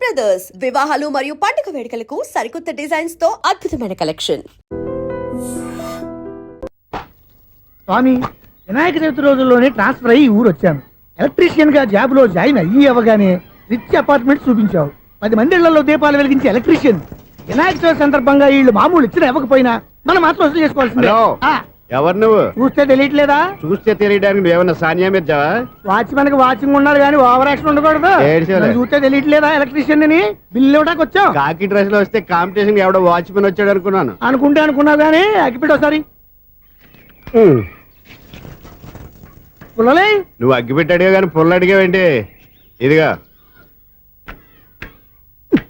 Brothers వివాహాలు మరియు పండుగ వేడుకలకు సరికొత్త డిజైన్స్ తో అద్భుతమైన కలెక్షన్. స్వామి, వినాయక చవితి రోజుల్లోనే ట్రాన్స్ఫర్ అయ్యి ఊరు వచ్చాను. ఎలక్ట్రీషియన్ గా జాబ్ లో జాయిన్ అయ్యి అవగానే రిచ్ అపార్ట్మెంట్ చూపించావు. 10 మంది ఇళ్లలో దీపాలు వెలిగించే ఎలక్ట్రీషియన్. వినాయక చవితి సందర్భంగా వీళ్ళు మామూలు ఇచ్చినా ఇవ్వకపోయినా మనం మాత్రం వసూలు చేసుకోవాల్సిందే. ఎవరు నువ్వు? చూస్తే తెలియట్లేదా? చూస్తే తెలియడానికి నువ్వేమన్నా సానియా మీర్జావా? వాచ్మెన్ కి వాచింగ్ ఉండాలి కానీ ఓవర్ యాక్షన్ ఉండకూడదు. చూస్తే తెలియట్లేదా ఎలక్ట్రీషియన్ అని? బిల్లు ఇవ్వడానికి వచ్చావు. కాకి డ్రెస్ లో వస్తే కాంపిటీషన్ ఎవడో వాచ్మెన్ వచ్చాడు అనుకున్నాను. అనుకున్నావు కానీ అగ్గిపెట్టి ఒకసారి పుల్లలే. నువ్వు అగ్గిపెట్టి అడిగా కానీ పుల్ల అడిగావేంటి? ఇదిగా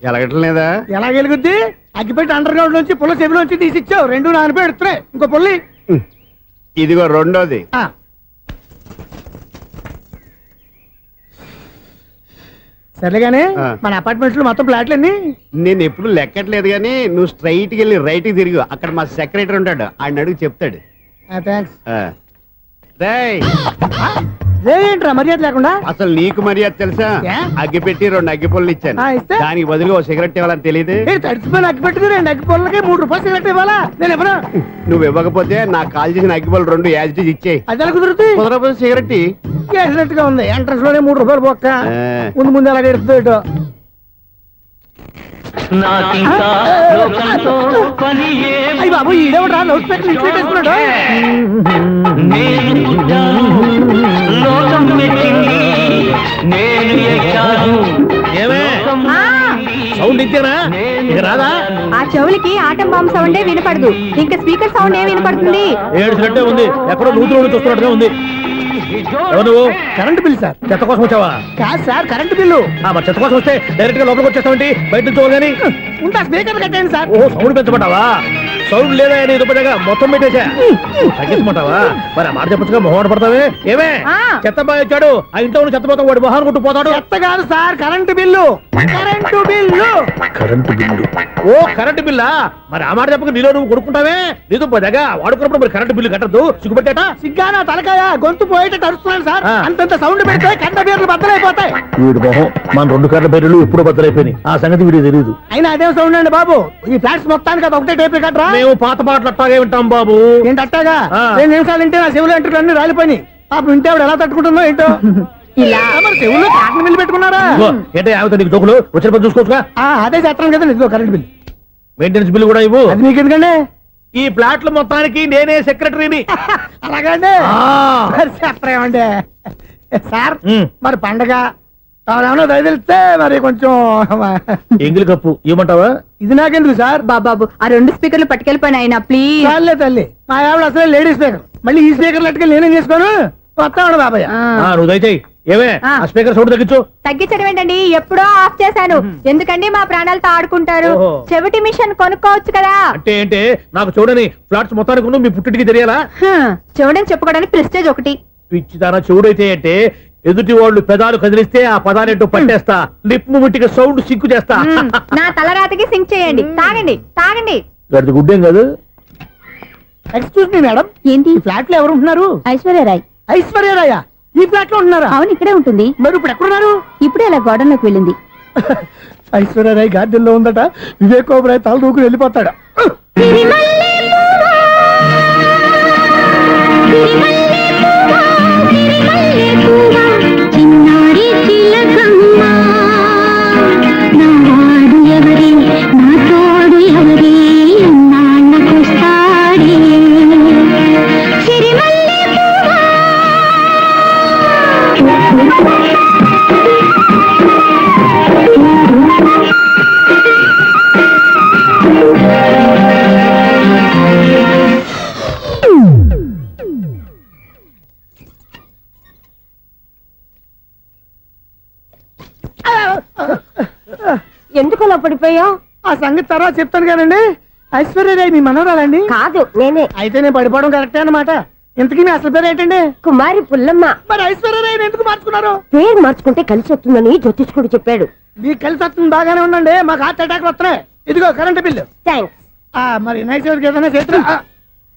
ఎలగట్లేదా? ఎలా వెలుగుద్ది? అగ్గిపెట్టి అండర్ గ్రౌండ్ నుంచి పుల్ల చెవిలోంచి తీసిచ్చావు. 2 నానపై ఎడుతున్నాయి. ఇంకో పుల్లి ఇదిగో రెండోది. సరేగానే మన అపార్ట్మెంట్స్ లో మొత్తం ఫ్లాట్లు అన్ని నేను ఎప్పుడు లెక్కట్లేదు కానీ నువ్వు స్ట్రైట్ కి వెళ్ళి రైట్ కి తిరిగి అక్కడ మా సెక్రటరీ ఉంటాడు, ఆయన అడుగు చెప్తాడు. ఏంట్రా మర్యాద లేకుండా? అసలు నీకు మర్యాద తెలుసా? అగ్గి పెట్టి 2 అగ్గి పుల్లలు ఇచ్చాను, దానికి బదులు ఓ సిగరెట్ ఇవ్వాలని తెలియదు. తడిచిపోయిన అగ్గి పెట్టి 2 అగ్గి పుల్లలకి 3 రూపాయలు సిగరెట్ ఇవ్వాలా? నేను ఎవరు? నువ్వు ఇవ్వకపోతే నాకు కాల్ చేసిన అగ్గి పుల్లలు 2 యాజిటీస్ ఇచ్చేయి. అది ఎలా కుదురుతుంది? కుదరకపోతే సిగరెట్ వేసినట్టుగా ఉంది. ఎంట్రన్స్ లోనే 3 రూపాయలు పోక్క ముందు అలా ఎడుతుంది. అయ్యి బాబు, ఈడేవడా లౌడ్ స్పీకర్ ఇన్స్టేట్ చేసుకున్నాడు? సౌండ్ ఇచ్చారా? రాదా? ఆ చెవులకి ఆటం బాంబు సౌండే వినపడదు, ఇంకా స్పీకర్ సౌండ్ ఏ వినపడుతుంది? ఏడుసినట్టే ఉంది. ఎక్కడో నూతులు చూస్తున్నట్టుగా ఉంది. నువ్వు కరెంట్ బిల్ సార్? చెత్త కోసం వచ్చావా? కాదు సార్, కరెంట్ బిల్లు. మరి చెత్త కోసం వస్తే డైరెక్ట్ గా లోపలికి వచ్చేస్తామంటే బయట నుంచి కానీ ఉంటా. స్పీకర్ కట్టండి సార్. ఓ సౌండ్ పెంచమంటావా? సౌండ్ లేదా నీ దుబ్బగా మొత్తం పెట్టేసా. తగ్గించమంటావా? మరి ఆ మాట చెప్పచ్చుగా మొహమాట పడతావే. ఏమే చెత్త బాగా వచ్చాడు, ఆ ఇంట్లో చెత్త పోతాం, వాడు మొహాన్ని కొట్టు పోతాడు. చెత్త కాదు sir, current bill. Current bill. Current bill. ఓ కరెంటు బిల్లా? మరి ఆ మాట చెప్పక నీలో నువ్వు కొడుకుంటావే. నీతో పోదాగా వాడుకున్నప్పుడు మరి కరెంటు బిల్లు కట్టద్దు. సిగ్గుపెట్టేట? సిగ్గానా తలకాయ? గొంతు పోయేటట్టు అరుస్తున్నాను సార్. అంతంత సౌండ్ పెడితే కంట బీర్లు బద్దలైపోతాయి. వీడు మొహం మన 2 కర్ర బీర్లు ఎప్పుడు బద్దలైపోయినాయి. ఆ సంగతి వీడికి తెలియదు. అయినా అదే సౌండ్ అండి బాబు. ఈ ఫ్లాట్స్ మొత్తానికి అది ఒకటే టేప్ కట్టరా? మేము పాత పాటలు అట్టాగే వింటాం బాబు. ఏంటి అట్టాగా? 2 నిమిషాలు వింటే నా చెవులు ఎంటర్ అన్ని రాలిపోయినాయి. పాపం వింటే ఆవిడ ఎలా తట్టుకుంటుందో ఏంటో. ఇలా మరి చెవులు కాటన్ బిల్లు పెట్టుకున్నారా? ఏంటో యావత నీకు దోకులు వచ్చిన పని చూసుకోవచ్చుగా. అదే చేస్తాను కదా. ఇదిగో కరెంట్ బిల్, మెయింటెనెన్స్ బిల్లు కూడా ఇవ్వు. అది మీకు ఎందుకండి? ఈ ఫ్లాట్ల మొత్తానికి నేనే సెక్రటరీని. అలాగండి. చెప్పరేమండి సార్? మరి పండగ ఏమన్నా దయదలిస్తే మరి కొంచెం ఎంగిలి కప్పు ఇవ్వమంటావా? ఇది నాకెందుకు సార్? బాబాబు, ఆ 2 స్పీకర్లు పట్టుకెళ్ళిపోయిన ఆయన ప్లీజ్. చాలే తల్లి, మా ఆవిడ అసలే లేడీ స్పీకర్. మళ్ళీ ఈ స్పీకర్లు అట్టుకెళ్ళి నేనేం చేసుకోను? వస్తాడు బాబాయ్. నువ్వు దయచేయి. ఏమే ఆ స్పీకర్ సౌండ్ తగ్గించు. తగ్గించడం ఏంటండి? ఎప్పుడో ఆఫ్ చేశాను. ఎందుకండి మా ప్రాణాలతో ఆడుకుంటారు? చెవిటి మిషన్ కొనుక్కోవచ్చు కదా. అంటే ఏంటే నాకు చూడని ఫ్లాట్స్ మొత్తానికి మీ పుట్టింటికి తెలియాలా? చూడని చెప్పుకోవడానికి ప్రెస్టేజ్ ఒకటి. పిచ్చిదానా చూడైతే అంటే ఎదుటి వాళ్ళు పెదాలు కదిలిస్తే ఆ పదాలేంటో పట్టేస్తా. లిప్ ముట్టికి సౌండ్ సింకు చేస్తా. నా తలరాతకి సింక్ చేయండి. తాగండి తాగండి. గడిది గుడ్డేం కాదు. ఎక్స్క్యూజ్ మీ మేడం, ఏంటి ఫ్లాట్ లో ఎవరు ఉంటున్నారు? ఐశ్వర్యరాయ్. ఐశ్వర్యరాయ ఈ ఫ్లాట్ లో ఉంటున్నారా? అవును, ఇక్కడే ఉంటుంది. మరి ఇప్పుడు ఎక్కడున్నారు? ఇప్పుడే అలా గార్డెన్ లోకి వెళ్ళింది. ఐశ్వర్యరాయ్ గార్డెన్ లో ఉందట. వివేక్ ఓబరాయ్ తల దూకుని వెళ్ళిపోతాడు. ఎందుకు అలా పడిపోయావు? ఆ సంగతి తర్వాత చెప్తాను కదండి. ఐశ్వర్యరాయ్ మీ మనవరాలండి? కాదు, నేనే. అయితే నేను పడిపోవడం కరెక్టే అన్నమాట. ఇంతకీ మీ అసలు పేరు ఏంటండి? కుమారి పుల్లమ్మ. మరి ఐశ్వర్యరాయ్ ఎందుకు మార్చుకున్నారు? పేరు మార్చుకుంటే కలిసి వస్తుందని జ్యోతిష్కుడు చెప్పాడు. మీకు కలిసి వస్తుంది, బాగానే ఉండండి. మాకు హార్ట్ అటాక్ వస్తున్నాయి. ఇదిగో కరెంట్ బిల్లు. థ్యాంక్స్. మరి నైట్ ఏదైనా చేతులు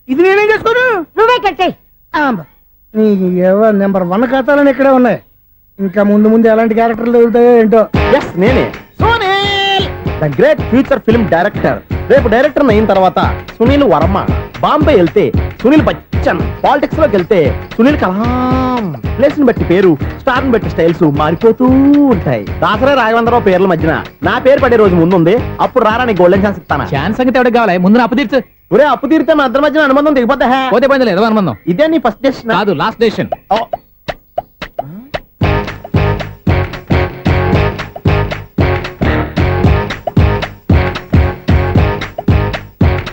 ఇది నేనేం చేసుకోను? నువ్వే కట్టాయి. నెంబర్ 1 ఖాతాలని ఇక్కడే ఉన్నాయి. ఇంకా ముందు ముందు ఎలాంటి క్యారెక్టర్లు దొరుకుతాయో ఏంటో. నేనే Sunil the great future film director. రేపు డైరెక్టర్ అయిన తర్వాత సునీల్ వర్మ. బాంబే వెళ్తే సునీల్ బచ్చన్. పాలిటిక్స్ లోకి వెళ్తే సునీల్ కలాం. ప్లేస్ ని బట్టి పేరు, స్టార్ ని బట్టి స్టైల్స్ మారిపోతూ ఉంటాయి. దాసరా రాఘవేంద్రరావు పేర్ల మధ్యన నా పేరు పడే రోజు ముందుంది. అప్పుడు రారా నీ గోల్డెన్ ఛాన్స్ ఇస్తానా? ఛాన్స్ సంగతి ఎవరికి కావాలి? ముందు నా అప్పు తీర్చు. ఒరే అప్పు తీరితే మా ఇద్దరి మధ్యన అనుబంధం దిగిపోతా. పోతే పోయింది లేదు అనుబంధం. ఇదే నీ ఫస్ట్ డెస్టినేషన్ కాదు, లాస్ట్ డెసిషన్.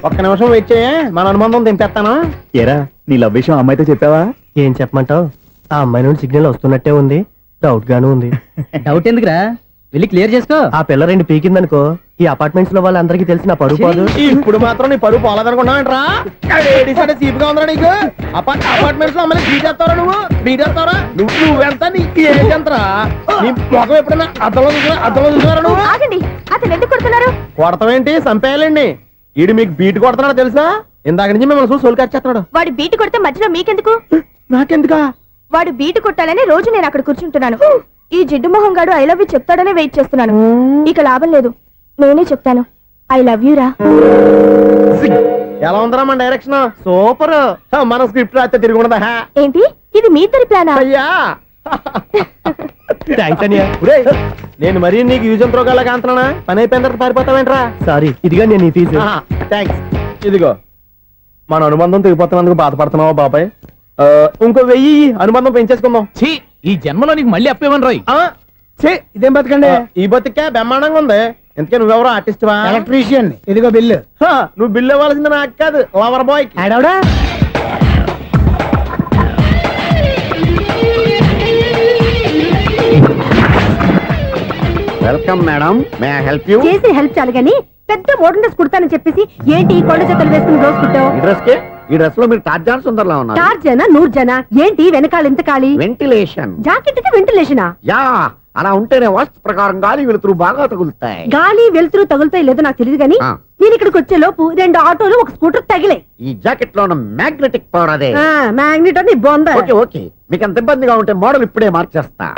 ఒక్క నిమిషం వెయిట్ చేయ, మన అనుబంధం దింపేస్తాను. ఏరా నీ లవ్ విషయం అమ్మాయితో చెప్పావా? ఏం చెప్పమంటావు? ఆ అమ్మాయి నుండి సిగ్నల్ వస్తున్నట్టే ఉంది, డౌట్ గాను ఉంది. డౌట్ ఎందుకురా, వెళ్ళి క్లియర్ చేసుకో. ఆ పిల్ల రెండు పీకిందనుకో, ఈ అపార్ట్మెంట్స్ లో వాళ్ళందరికీ తెలిసిన పరుగు పోదు. ఇప్పుడు మాత్రం నీ పరుగు పోలేదనుకున్నావంటరా? చీప్గా ఉందా నీకు? అపార్ట్మెంట్స్ లో అమ్మని బీటేస్తారా? బీటేస్తారా? నువ్వెంత? నీకు ఏంటంతరా? నీ మొఖం ఎప్పుడైనా అద్దంలో చూసారా నువ్వు? ఆగండి, అతను ఎందుకు కొడుతున్నారు? కొడతావేంటి? చంపేయాలండి. ఈడు మీకు బీట్ కొడుతున్నాడు తెలుసా? ఇందాక నుంచి మిమ్మల్ని చూసి సోల్ కచ్చేస్తున్నాడు. వాడు బీటు కొడితే మధ్యలో మీకెందుకు? నాకెందుకా? వాడు బీటు కొట్టాలని రోజు నేను అక్కడ కూర్చుంటున్నాను. ఈ జిడ్డు మొహం గాడు ఐ లవ్ యూ చెప్తాడనే వెయిట్ చేస్తున్నాను. ఇక లాభం లేదు, నేనే చెప్తాను ఐ లవ్ యూ రా. ఎలా ఉందరా మన డైరెక్షన్? సూపర్. మన స్క్రిప్ట్ రాస్తే తిరిగి ఉండదా? ఏంటి ఇది మీ ఇద్దరి ప్లానా? అయ్యా థ్యాంక్స్ అనియా. నేను మరీ నీకు యూజ్ అండ్ త్రోగాలా కాంతనా? పని అయిపోయిన తర్వాత పారిపోతావేంట్రా? సారీ, ఇదిగా నేను ఈ ఫీజు. థ్యాంక్స్. ఇదిగో మన అనుబంధం తెగిపోతున్నందుకు బాధపడుతున్నావా బాబాయ్? ఇంకో 1000 అనుబంధం పెంచేసుకుందాం. ఛీ, ఈ జన్మలో నీకు మళ్ళీ అప్పేమని రాయి. ఇదేం బతకండి? ఈ బతికే బ్రహ్మాండంగా ఉంది. ఎందుకే నువ్వెవరో ఆర్టిస్ట్ వా? ఎలక్ట్రీషియన్. ఇదిగో బిల్లు. నువ్వు బిల్లు ఇవ్వాల్సింది నాకు కాదు, లవర్ బాయ్. ఆడవడా? Welcome madam, may I help you? చేసి హెల్ప్ చాలు గాని పెద్ద మోడల్ డ్రెస్ కుడతానని చెప్పేసి ఏంటి ఈ కొండ జతలు వేసుకుని రోజు కుట్టావు? ఈ డ్రెస్ లో మీరు టార్జాన్ సుందర్లా ఉన్నారు. 4 జన 100 జన ఏంటి వెనకాల ఎంత ఖాళీ? వెంటిలేషన్. జాకెట్ కి వెంటిలేషనా? యా, అలా ఉంటేనే వాస్తు ప్రకారం గాలి వెలుతురు బాగా తగులుతాయి. గాలి వెలుతురు తగులుతాయి లేదో నాకు తెలియదు గాని నేను ఇక్కడికి వచ్చే లోపు 2 ఆటోలు ఒక స్కూటర్ తగిలే. ఈ జాకెట్ లో ఉన్న మ్యాగ్నెటిక్ పవర్ అదే. మ్యాగ్నెట్ అని బొంద. ఓకే ఓకే, మీకు అంత ఇబ్బందిగా ఉంటే మోడల్ ఇప్పుడే మార్చేస్తా.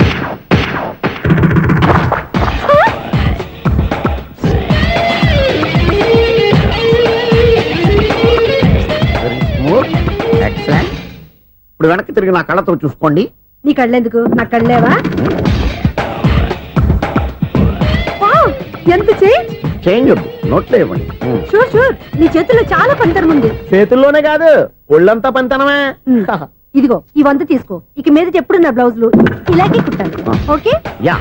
ఎక్సలెంట్. ఇప్పుడు వెనక్కి తిరిగి నా కళ్ళతో చూసుకోండి. నీ కళ్ళెందుకు? నా కళ్ళేవా? ఎంత చేంజ్! చేంజ్ వద్దు, నోట్లో ఇవ్వండి. షూర్ షూర్, నీ చేతుల్లో చాలా పనితనం ఉంది. చేతుల్లోనే కాదు, ఒళ్ళంతా పంతనమే. ఇదిగో ఈ 100 తీసుకో. ఇక మీద ఎప్పుడు నా బ్లౌజులు ఇలాగే కుట్టాను. ఓకే? యా,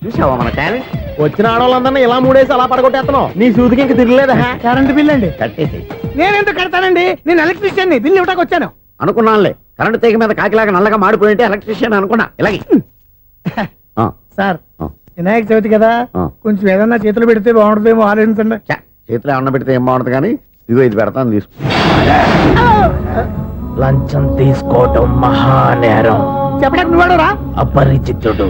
చూసావా మన టాలెంట్? వచ్చిన ఆడవాళ్ళందరినీ ఇలా మూడేసి అలా పడగొట్టేస్తున్నావు. నీ సూదికి ఇంక తిరగలేదా? కరెంట్ బిల్ అండి. కట్టేసి. నేనెందుకు కడతానండి? నేను ఎలక్ట్రీషియన్ ని, బిల్ ఇవ్వడానికి వచ్చాను. అనుకున్నానులే, కరెంట్ తీగ మీద కాకిలాగా నల్లగా మాడిపోయింటే ఎలక్ట్రీషియన్ అనుకున్నా. ఇలాగే సార్, వినాయక చవితి కదా, కొంచెం ఏదన్నా చేతులు పెడితే బాగుంటుందేమో ఆలోచించండి. చేతిలో ఏమన్నా పెడితే ఏం బాగుంటుంది కానీ ఇదిగో ఇది పెడతాను, తీసుకో. లంచం తీసుకోవటం మహానేరం. చెప్పడానికి నువ్వాడరా? అపరిచితుడు.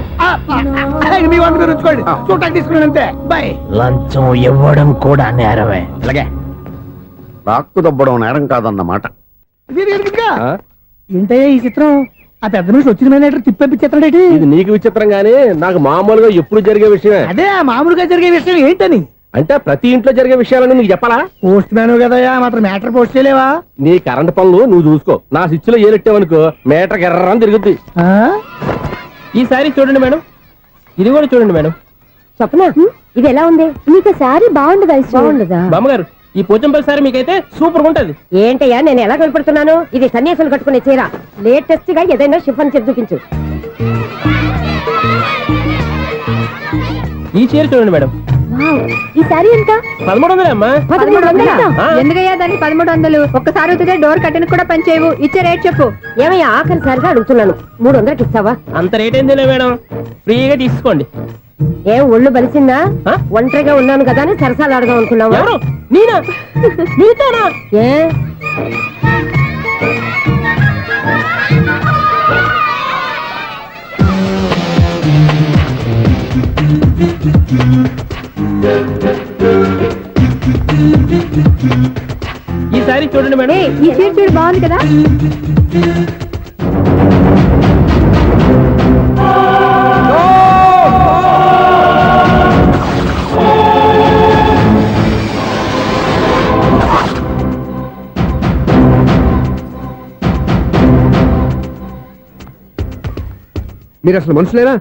మీ వంట మీరు ఉంచుకోండి, చూడటానికి తీసుకున్నాను అంతే. బాయ్. లంచం ఇవ్వడం కూడా నేరమే. ఇలాగే రాక్కు దబ్బడం నేరం కాదన్నమాట. ఏంటయ్యా ఈ చిత్రం? ఆ పెద్ద నుంచి వచ్చిన మేనేటర్ తిప్పించేస్తాడేటి? ఇది నీకు విచిత్రం గానీ నాకు మామూలుగా ఎప్పుడు జరిగే విషయమే. అదే మామూలుగా జరిగే విషయం ఏంటని అంటే ప్రతి ఇంట్లో జరిగే విషయాలని నీకు చెప్పాలా? పోస్ట్ మ్యాన్ కదయ్యా, మాత్రం మేటర్ పోస్ట్ చేయలేవా? నీ కరెంట్ పనులు నువ్వు చూసుకో. నా స్విచ్ లో ఏలెట్టావనుకో మేటర్ ఎర్రని తిరుగుద్ది. ఈసారి చూడండి మేడం, ఇది కూడా చూడండి మేడం. చెప్పనా ఇది ఎలా ఉంది? నీకు సారీ బాగుండదా? బాగుండదా బామ్మగారు? ఈ పోచంపల్లి సారీ మీకైతే సూపర్ ఉంటది. ఏంటయ్యా నేను ఎలా కనపడుతున్నాను? ఇది సన్యాసులు కట్టుకునే చీర. లేటెస్ట్ గా ఏదైనా షిఫన్ చేసి చూపించు. ఈ చీర చూడండి మేడం. ఈ సారీ ఎంత? 1300 అమ్మా. 1300? ఎందుకయ్యా దాన్ని 1300? ఒక్కసారి అవుతుందే డోర్ కట్టెన్ కూడా పనిచేయవు. ఇచ్చే రేట్ చెప్పు. ఏమయ్యా ఆఖరిసారిగా అడుగుతున్నాను, 300కి ఇస్తావా? అంత రేట్ ఏందిలే మేడం, ఫ్రీగా తీసుకోండి. ఏం ఒళ్ళు బలిసిందా? ఒంటరిగా ఉన్నాను కదా అని సరసాలు అడదాం అనుకున్నావా? ఎవరు? నేనా? నీతోనా? ఏ ఈ సారీ చూడండి మేడం. ఈ చీర చూడు బాగుంది కదా. మీరు అసలు మనుషులేనా?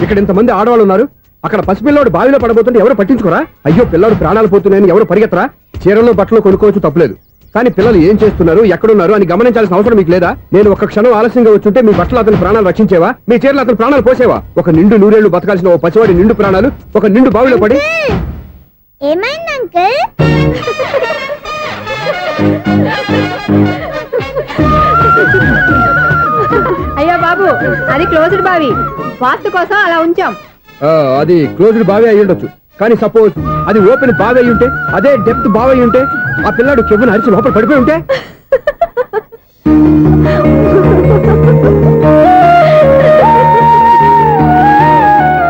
ఇక్కడ ఇంతమంది ఆడవాళ్ళు ఉన్నారు, అక్కడ పసిపిల్లాడు బావిలో పడబోతుంటే ఎవరు పట్టించుకోరా? అయ్యో పిల్లాడు ప్రాణాలు పోతున్నాయని ఎవరు పరిగెత్తరా? చీరల్లో బట్టలు కొనుక్కోవచ్చు, తప్పలేదు. కానీ పిల్లలు ఏం చేస్తున్నారు, ఎక్కడున్నారు అని గమనించాల్సిన అవసరం మీకు లేదా? నేను ఒక్క క్షణం ఆలస్యంగా వచ్చుంటే మీ బట్టలు అతని ప్రాణాలు రక్షించేవా? మీ చీరలు అతని ప్రాణాలు పోసేవా? ఒక నిండు నూరేళ్లు బతకాల్సిన ఓ పసివాడి నిండు ప్రాణాలు ఒక నిండు బావిలో పడి. ఏమైంది అంకుల్? అయ్యో బాబు, అది క్లోజ్డ్ బావి, వాస్తు కోసం అలా ఉంచాం. అది క్లోజ్డ్ బావి అయి ఉండొచ్చు, కానీ సపోజ్ అది ఓపెన్ బావి అయి ఉంటే, అదే డెప్త్ బావి అయి ఉంటే, ఆ పిల్లాడు కెవ్వును అరిచి లోపల పడిపోయి ఉంటే.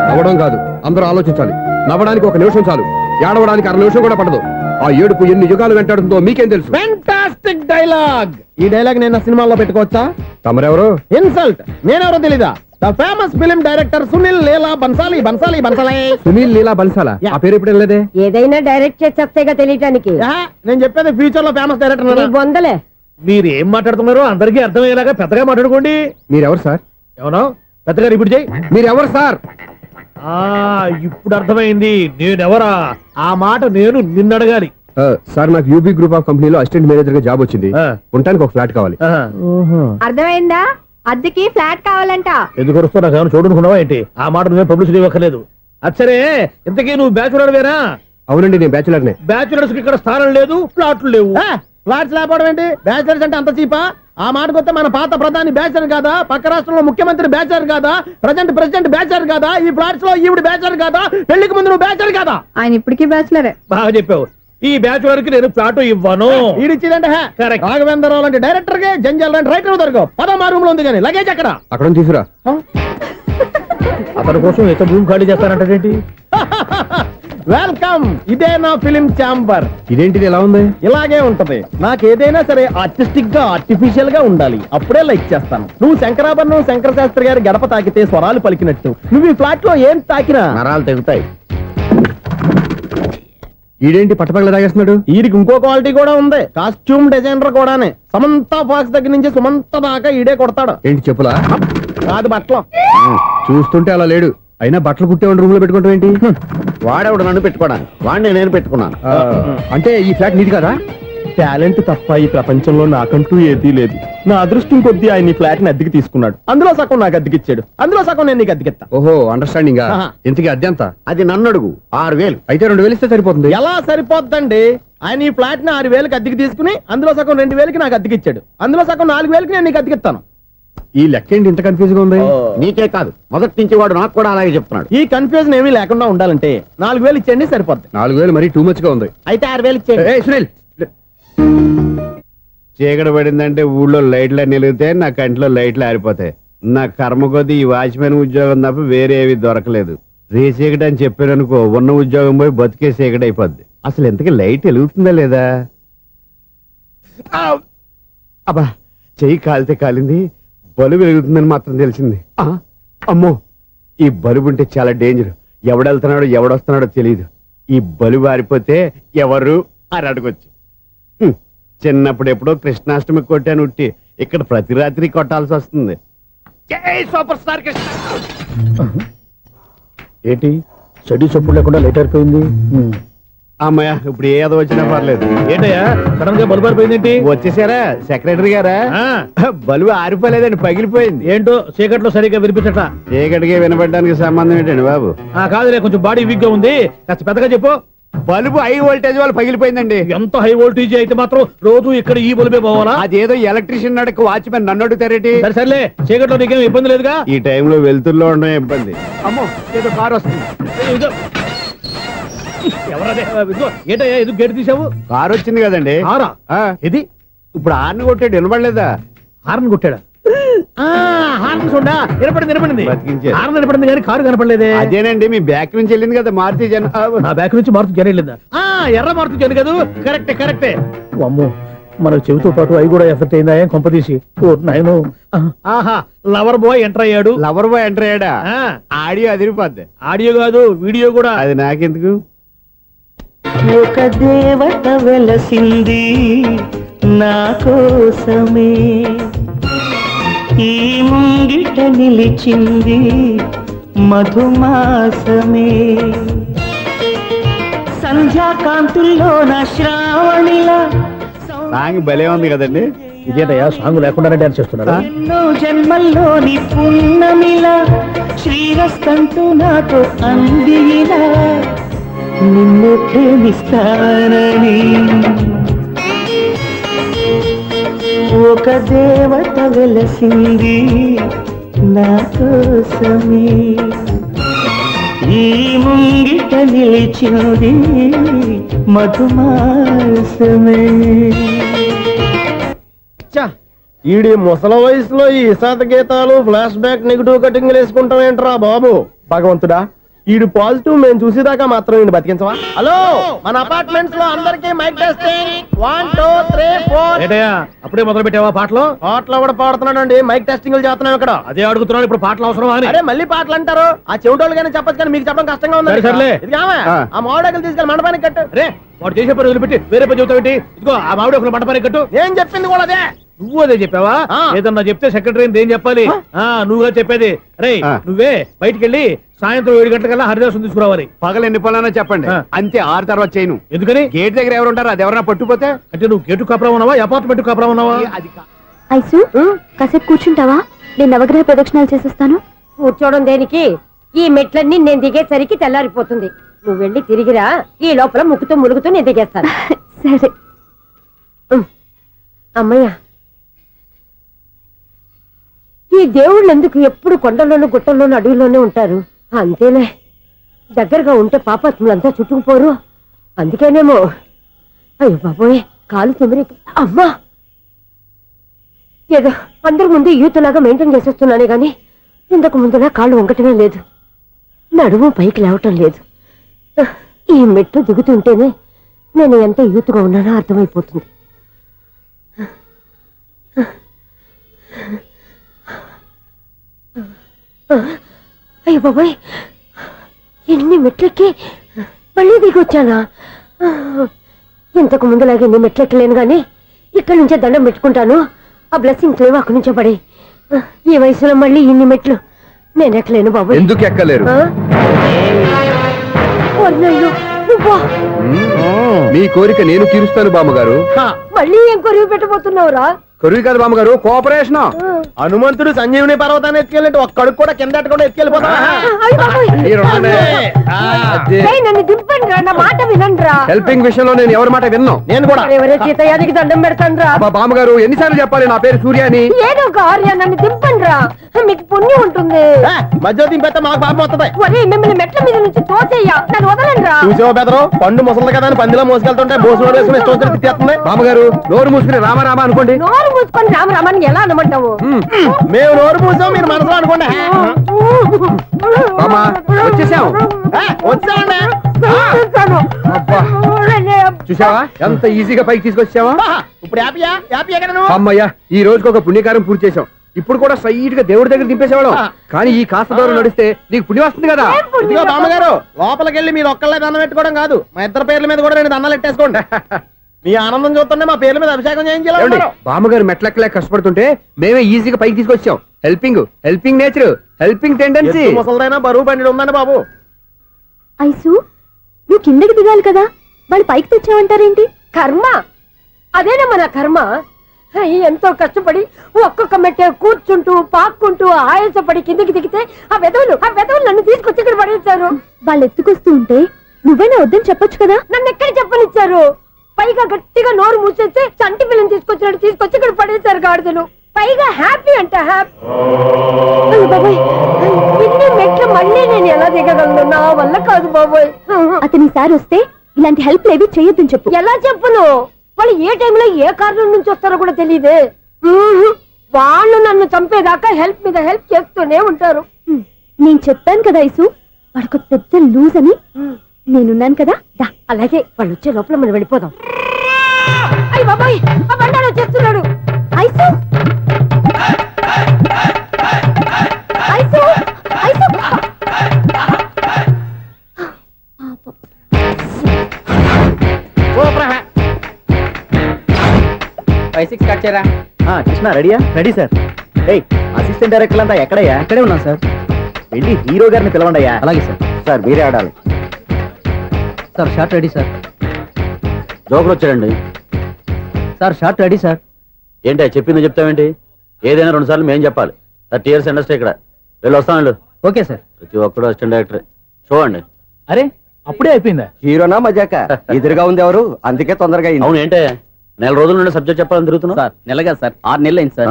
నవ్వడం కాదు, అందరూ ఆలోచించాలి. నవ్వడానికి ఒక నిమిషం చాలు, ఏడవడానికి 1/2 నిమిషం కూడా పడదు. ఆ ఏడుపు ఎన్ని యుగాలు వెంటాడుతుందో మీకేం తెలుసు? Fantastic dialogue. ఈ డైలాగ్ నేను సినిమాలో పెట్టుకోవచ్చా? తమరెవరు? ఇన్సల్ట్. నేనెవరో తెలీదా? The famous film director Sunil Leela Bhansali. Bhansali Bhansali Sunil Leela బన్సాలా? ఆ పేరు ఇప్పుడు లేదే. ఏదైనా డైరెక్ట్ చేసేస్తేగా తెలియటానికి. నేను చెప్పేది ఫ్యూచర్ లో ఫేమస్ డైరెక్టర్. బొందలే. మీరు ఏం మాట్లాడుతున్నారో అందరికీ అర్థమయ్యేలాగా పెద్దగా మాట్లాడుకోండి. మీరెవరు సార్? ఎవరో పెద్దగా రిపీట్ చేయి. మీరెవరు సార్? ఇప్పుడు అర్థమైంది నేనెవరా. ఆ మాట నేను నిన్ను అడగాలి. సార్, నాకు యూబీ గ్రూప్ ఆఫ్ కంపెనీలో అసిస్టెంట్ మేనేజర్ గా జాబ్ వచ్చింది. ఉండటానికి ఒక ఫ్లాట్ కావాలి. అర్థమైందా? అద్దెకి ఫ్లాట్ కావాలంట. ఎందుకు వస్తున్నా? నాకు ఏమైనా చూడనుకున్నావా ఏంటి? ఆ మాట నువ్వే పబ్లిసిటీ ఇవ్వక్కర్లేదు. అచ్చరే, ఇంతకీ నువ్వు బ్యాచులర్ వేరా? అవునండి, నేను బ్యాచులర్నే. బ్యాచులర్స్ కి ఇక్కడ స్థానం లేదు, ఫ్లాట్లు లేవు. ఫ్లాట్స్ లేకపోవడం ఏంటి? బ్యాచులర్స్ అంటే అంత చీపా? ఆ మాటకొస్తే మన పాత ప్రధాని బ్యాచులర్ కాదా? పక్క రాష్ట్రంలో ముఖ్యమంత్రి బ్యాచులర్ కాదా? ప్రెసిడెంట్ బ్యాచులర్ కాదా? ఈ ఫ్లాట్స్ లో ఈవిడ బ్యాచులర్ కాదా? పెళ్లికి ముందు నువ్వు బ్యాచులర్ కాదా? ఆయన ఇప్పటికీ బ్యాచులరే. బాగా చెప్పావు. ఈ బ్యాచులర్ కి నేను ఫ్లాట్ ఇవ్వను. ఈడిచ్చిందంటే రాఘవేంద్రరావు లాంటి డైరెక్టర్ కి జంజల్ లాంటి రైటర్ దొరకవు. 13 రూమ్ లో ఉంది కానీ లగేజ్ అక్కడ. అక్కడ తీసుకురా. అతని కోసం ఎంత భూమి ఖాళీ చేస్తానంటే వెల్కమ్. ఇదే నా ఫిలిం ఛాంబర్. ఇదేంటిది ఎలా ఉంది? ఇలాగే ఉంటది. నాకు ఏదైనా సరే ఆర్టిస్టిక్ గా ఆర్టిఫిషియల్ గా ఉండాలి, అప్పుడే లైక్ చేస్తాను. నువ్వు శంకరాభరణం శంకర శాస్త్రి గారి గడప తాకితే స్వరాలు పలికినట్టు నువ్వు ఈ ఫ్లాట్ లో ఏం తాకినా నరాలు తెగుతాయి. ఈడేంటి పట్టపగల తాగేస్తున్నాడు? వీడికి ఇంకో క్వాలిటీ కూడా ఉంది. కాస్ట్యూమ్ డిజైనర్ కూడానే. సమంత ఫాక్స్ దగ్గర నుంచి సుమంత దాకా ఈడే కొడతాడు. ఏంటి చెప్పులా? కాదు, బట్టలు. చూస్తుంటే అలా లేడు. అయినా బట్టలు కుట్టేవాడి రూమ్ లో పెట్టుకుంటాం ఏంటి? వాడేవాడు నన్ను పెట్టుకోవడానికి, వాడిని నేను పెట్టుకున్నాను. అంటే ఈ ఫ్లాట్ నీది కదా? టాలెంట్ తప్ప ఈ ప్రపంచంలో నాకంటూ ఏదీ లేదు. నా అదృష్టం కొద్దీ ఆయన ఈ ఫ్లాట్ ని అద్దెకి తీసుకున్నాడు. అందులో సగం నాకు అద్దెకిచ్చాడు, అందులో సగం నేను నీకు అద్దెకిస్తా. ఓహో, అండర్స్టాండింగ్. ఇంతకీ అద్దె ఎంత? అది నన్ను అడుగు. 6000. అయితే 2000 ఇస్తే సరిపోతుంది. ఎలా సరిపోద్దండి? ఆయన ఈ ఫ్లాట్ ని 6000కి అద్దెకి తీసుకుని అందులో సగం 2000కి నాకు అద్దెకిచ్చాడు, అందులో సగం 4000కి నేను నీకు అద్దెకిస్తాను. ఈ లెక్క ఏంటి ఇంత కన్ఫ్యూజ్ గా ఉంది? నీకే కాదు, మొదటి నుంచి వాడు నాకు కూడా అలాగే చెప్తున్నాడు. ఈ కన్ఫ్యూజన్ ఏమీ లేకుండా ఉండాలంటే 4000 ఇచ్చేయండి, సరిపోద్ది. 4000 మరీ టూ మచ్ గా ఉంది. అయితే 6000 ఇచ్చేయండి. ఏయ్ సునీల్, చీకటి పడిందంటే ఊళ్ళో లైట్లు నిలిగితే నా కంటిలో లైట్లు ఆరిపోతాయి. నా కర్మ కొద్దీ ఈ వాచ్మెన్ ఉద్యోగం తప్ప వేరే ఏవి దొరకలేదు. రేచీకటి అని చెప్పారనుకో, ఉన్న ఉద్యోగం పోయి బతికే చీకటి అయిపోద్ది. అసలు ఎంతకీ లైట్ వెలుగుతుందా లేదా? అబ్బా, చెయ్యి కాలితే కాలింది, బలుబు వెలుగుతుందని మాత్రం తెలిసింది. అమ్మో, ఈ బలుబు ఉంటే చాలా డేంజర్. ఎవడెళ్తున్నాడో ఎవడొస్తున్నాడో తెలియదు. ఈ బలుబు ఆరిపోతే ఎవరు అని అడగొచ్చు. చిన్నప్పుడు ఎప్పుడో కృష్ణాష్టమి కొట్టాను ఉట్టి, ఇక్కడ ప్రతి రాత్రి కొట్టాల్సి వస్తుంది. Super star Krishna. ఏంటి చెడు చెప్పుడు లేకుండా లేట్ అయిపోయింది? అమ్మయ్య, ఇప్పుడు ఏదో వచ్చినా పర్లేదు. ఏంటయ్యా సడన్ గా బల్బు అయిపోయింది ఏంటి? వచ్చేసారా సెక్రటరీ గారా? బలుబు ఆరిపోలేదండి, పగిలిపోయింది. ఏంటో చీకట్లో సరిగ్గా వినిపించట. చీకటికి వినపడడానికి సంబంధం ఏంటండి బాబు? కాదులే, కొంచెం బాడీ వీక్ గా ఉంది, కాస్త పెద్దగా చెప్పు. బల్బు హై వోల్టేజ్ వాళ్ళు పగిలిపోయిందండి. ఎంత హై వోల్టేజ్ అయితే మాత్రం రోజు ఇక్కడ ఈ బల్బే పోవాలా? అదేదో ఎలక్ట్రీషియన్ నడక వాచ్మెన్ నన్ను అడుగుతారేటి? సరే సర్లే, చీకట్లో నీకేం ఇబ్బంది లేదుగా? ఈ టైంలో వెళ్తుల్లో ఉండడం ఇబ్బంది. అమ్మో, ఏదో కారు వస్తుంది. ఎవరదే? ఏంటయ్యా ఇది గేట్ తీసావు? కారు వచ్చింది కదండి. కారా? ఇది ఇప్పుడు హార్న్ కొట్టాడు, వినపడలేదా? హార్న్ కొట్టాడా? హార్న్ చూడా వినపడింది. బతికించాడు. హార్న్ వినపడింది కానీ కారు కనపడలేదే. అదేనండి, మీ బ్యాక్ నుంచి వెళ్ళింది కదా మారుతి జన. నా బ్యాక్ నుంచి మారుతు జన వెళ్ళిందా? ఎర్ర మారుతు జన కదా? కరెక్టే. అమ్మో, మన చెవితో పాటు అవి కూడా ఎఫెక్ట్ అయిందా కొంపదీసి? నాయను. ఆహా, లవర్ బాయ్ ఎంటర్ అయ్యాడు. లవర్ బాయ్ ఎంటర్ అయ్యాడా? ఆడియో అదిరిపోద్ది. ఆడియో కాదు, వీడియో కూడా. అది నాకెందుకు? ఒక దేవత వెలసింది నా కోసమే, ఈ ముంగిట నిలిచింది మధుమాసమే సంధ్యాకాంతుల్లోన శ్రావణిలా సాంగ్ భలే ఉంది కదండి. ఇదేంటయ్యా సాంగ్ లేకుండానే డాన్స్ చేస్తున్నారా? ఎన్నో జన్మల్లోని పున్నమిలా శ్రీరస్తంటూ నాతో అందిలా నిన్ను ప్రేమిస్తానని ఒక దేవత వెలసింది నా కోసమే ఈ ముంగిట నిలిచింది మధుమాసమే. ఈడి ముసల వయసులో ఈ ఇసాత గీతాలు ఫ్లాష్ బ్యాక్ నెగిటివ్ కటింగ్ వేసుకుంటాం ఏంట్రా బాబు? భగవంతుడా, ఈడు పాజిటివ్ మేము చూసేదాకా మాత్రం ఈయన బతికించవా? హలో, మన అపార్ట్మెంట్స్ లో అందరికి మైక్ టెస్టింగ్ 1 2 3 4. ఏటయ్యా అప్పుడే మొదలు పెట్టావా పాటలు? పాటలు కూడా పాడుతున్నాడండి, మైక్ టెస్టింగ్ చేస్తున్నాం ఇక్కడ. అదే అడుగుతున్నాడు, ఇప్పుడు పాటలు అవసరమా అని. అరే మళ్ళీ పాటలు అంటారు, ఆ చెవిటోళ్ళు కానీ చెప్పచ్చు కానీ మీకు చెప్పడం కష్టంగా ఉంది. సర్లే, ఆ మామిడాకులు తీసుకెళ్ళి మండపానికి కట్టు. రే, వాడు చేసే పని వదిలిపెట్టి వేరే పని చెబుతావు. ఇదిగో ఆ మామిడాకులు మండపానికి కట్టు. ఏం చెప్పింది కూడా అదే. నువ్వు అదే చెప్పావా? ఏదన్నా చెప్తే సెక్రటరీ ఏం చెప్పాలి? నువ్వుగా చెప్పేది. రే నువ్వే బయటికి వెళ్ళి సాయంత్రం 7 గంటలకల్లా హరిదాసు తీసుకురావాలి. పగలు ఎన్ని పనులైనా చెప్పండి, అంతే. 6 తర్వాత చేయను. ఎందుకని? గేట్ దగ్గర ఎవరు ఉంటారు, అది ఎవరైనా పట్టుపోతే. అంటే నువ్వు గేటు కాపురా ఉన్నావా, అపార్ట్మెంట్ కాపురా ఉన్నావా? అది ఐసు కాసేపు కూర్చుంటావా? నేను నవగ్రహ ప్రదక్షిణాలు చేసేస్తాను. కూర్చోవడం దేనికి? ఈ మెట్లన్నీ నేను దిగేసరికి తెల్లారిపోతుంది. నువ్వు వెళ్ళి తిరిగిరా, ఈ లోపల ముక్కుతూ ములుగుతూ నేను దిగేస్తాను. సరే. అమ్మయ్య, ఈ దేవుళ్ళు ఎందుకు ఎప్పుడు కొండల్లోనూ గుట్టల్లోనూ అడవిలోనే ఉంటారు? అంతేలే, దగ్గరగా ఉంటే పాపాత్ములంతా చుట్టుకుపోరు. అందుకేనేమో. అయ్యో బాబోయ్, కాలు తిమిరి. అమ్మా, ఏదో అందరి ముందు యూత్లాగా మెయింటైన్ చేసేస్తున్నానే గాని ఇంతకు ముందులా కాళ్ళు వంకటమే లేదు, నడుము పైకి లేవటం లేదు. ఈ మెట్లు దిగుతుంటేనే నేను ఎంత యూత్గా ఉన్నానో అర్థమైపోతుంది. అయ్యో బాబాయ్, ఎన్ని మెట్లెక్కి మళ్ళీ దిగొచ్చానా? ఇంతకు ముందులాగే ఎన్ని మెట్లెక్కలేను గాని ఇక్కడి నుంచే దండం పెట్టుకుంటాను. ఆ బ్లెస్సింగ్స్ లేవు అక్కడి నుంచే పడే. ఈ వయసులో మళ్ళీ ఇన్ని మెట్లు నేను ఎక్కలేను బాబు. ఎందుకు ఎక్కలేరు? మీ కోరిక నేను తీరుస్తాను బామ్మగారు. మళ్ళీ ఏం కొరివి పెట్టబోతున్నావురా? కొరివి కాదు బామ్మగారు, కోఆపరేషన్. హనుమంతుడు సంజీవుని పర్వతాన్ని ఎత్తుకెళ్ళి ఒక్కడికి కూడా కింద ఎట్టకుండా ఎత్తుకెళ్ళిపోతా. నన్ను దింపండి రా, నా మాట వినండి. హెల్పింగ్ విషయంలో నేను ఎవరి మాట విన్నాను. నేను కూడా ఎవరే సీతయ్యానికి దండం పెడతాను రా. బామ్మగారు ఎన్నిసార్లు చెప్పాలి నా పేరు సూర్య అని? ఏదో ఒక ఆర్య, నన్ను దింపండి రా, మీకు పుణ్యం ఉంటుంది. మధ్య దింపేస్తే మాకు పాపం వస్తుంది. ఒరే, మిమ్మల్ని మెట్ల మీద నుంచి తోసేయ్యా, నన్ను వదలండి రా. చూసావా బెదరు, పండు ముసలి కదా అని పందిలో మోసుకెళ్తుంటే బోసు వేసుకుని ఇష్టం తిట్టేస్తుంది. బామ్మగారు నోరు మూసుకుని రామారామా అనుకోండి. నోరు మూసుకొని రామరామని ఎలా అనమంటావు? మేము నోరు మూసాం, మీరు మనసులో అనుకోండి. బామ్మా వచ్చేసాం. వచ్చామండి. చూసావా ఎంత ఈజీగా పైకి తీసుకొచ్చావా? ఇప్పుడు హ్యాపీయా? హ్యాపీయా కదా నువ్వు? అమ్మయ్యా, ఈ రోజుకి ఒక పుణ్యకారం పూర్తి చేసాం. ఇప్పుడు కూడా స్ట్రైట్ గా దేవుడి దగ్గర దింపేసేవాళ్ళం. కానీ ఈ కాస్త దూరం నడిస్తే నీకు పుణ్యం వస్తుంది కదా. ఇదిగో బామ్మగారు, లోపలికి వెళ్ళి మీరు ఒక్కళ్ళే దండం పెట్టుకోవడం కాదు, మా ఇద్దరు పేర్ల మీద కూడా 2 దండాలు పెట్టేసుకోండి. మీ ఆనందం చూస్తుంటే మా పేర్ల మీద అభిషేకం చేయించాలి. బామ్మగారు మెట్లెక్కలే కష్టపడుతుంటే మేమే ఈజీగా పైకి తీసుకొచ్చాం. Helping nature, helping tendency. ముసలిదైనా బరువు బండి ఉందండి బాబు. ఐసు నువ్వు కిందకి దిగాలి కదా, వాళ్ళు పైకి తెచ్చావంటారేంటి? కర్మ, అదేనమ్మా నా కర్మ. ఎంతో కష్టపడి ఒక్కొక్క మెట్టే కూర్చుంటూ పాక్కుంటూ ఆయాసపడి కిందకి దిగితే ఆ వెధవులు నన్ను తీసుకొచ్చి ఇక్కడ పడేశారు. వాళ్ళు ఎత్తుకొస్తూ ఉంటే నువ్వైనా వద్దని చెప్పొచ్చు కదా. నన్ను ఎక్కడ చెప్పనిచ్చారు? పైగా గట్టిగా నోరు మూసేస్తే చంటి పిల్లని తీసుకొచ్చినట్టు తీసుకొచ్చి ఇక్కడ పడేశారు గాడిదలు. పైగా హ్యాపీ అంట హ్యాపీ. బాబాయ్, ఇన్ని మెట్లు మళ్ళీ నేను ఎలా దిగగలను? నా వల్ల కాదు బాబోయ్. అతని సారి వస్తే ఇలాంటి హెల్ప్ లేవి చేయొద్దని చెప్పు. ఎలా చెప్పును? వాళ్ళు ఏ టైంలో ఏ కారణం నుంచి వస్తారో కూడా తెలియదే. వాళ్ళు నన్ను చంపేదాకా హెల్ప్ మీద హెల్ప్ చేస్తూనే ఉంటారు. నేను చెప్పాను కదా ఐసు, వాడికి పెద్ద లూజ్ అని. నేనున్నాను కదా. అలాగే వాళ్ళు వచ్చే లోపల మనం వెళ్ళిపోదాం. అయ్య బాబాయ్, ఆ బండారు వచ్చేస్తున్నాడు. ఐసు ఐసు ఐసు 5-6 కట్ చేయరా. కృష్ణ రెడీయా? Ready sir. అసిస్టెంట్ డైరెక్టర్ అంతా ఎక్కడయ్యా? ఇక్కడే ఉన్నాం సార్. వెళ్ళి హీరో గారిని పిలవండి. అలాగే సార్. సార్ మీరే ఆడాలి సార్. Short ready sir. జోకులు వచ్చాడండి సార్. Short ready sir. ఏంటి చెప్పింది చెప్తావేంటి? ఏదైనా 2 సార్లు మేం చెప్పాలి. 30 years ఇండస్ట్రీ ఇక్కడ. వెళ్ళి వస్తాను. Okay sir. ప్రతి ఒక్కడు అసిస్టెంట్ డైరెక్టర్. చూడండి. అరే అప్పుడే అయిపోయిందా? హీరోనా మజాక ఎదురుగా ఉంది ఎవరు, అందుకే తొందరగా అయింది. అవును ఏంటే నెల రోజుల నుండి సబ్జెక్ట్ చెప్పాలని తిరుగుతున్నా సార్ నెలగా సార్ 6 నెలలు అయింది సార్.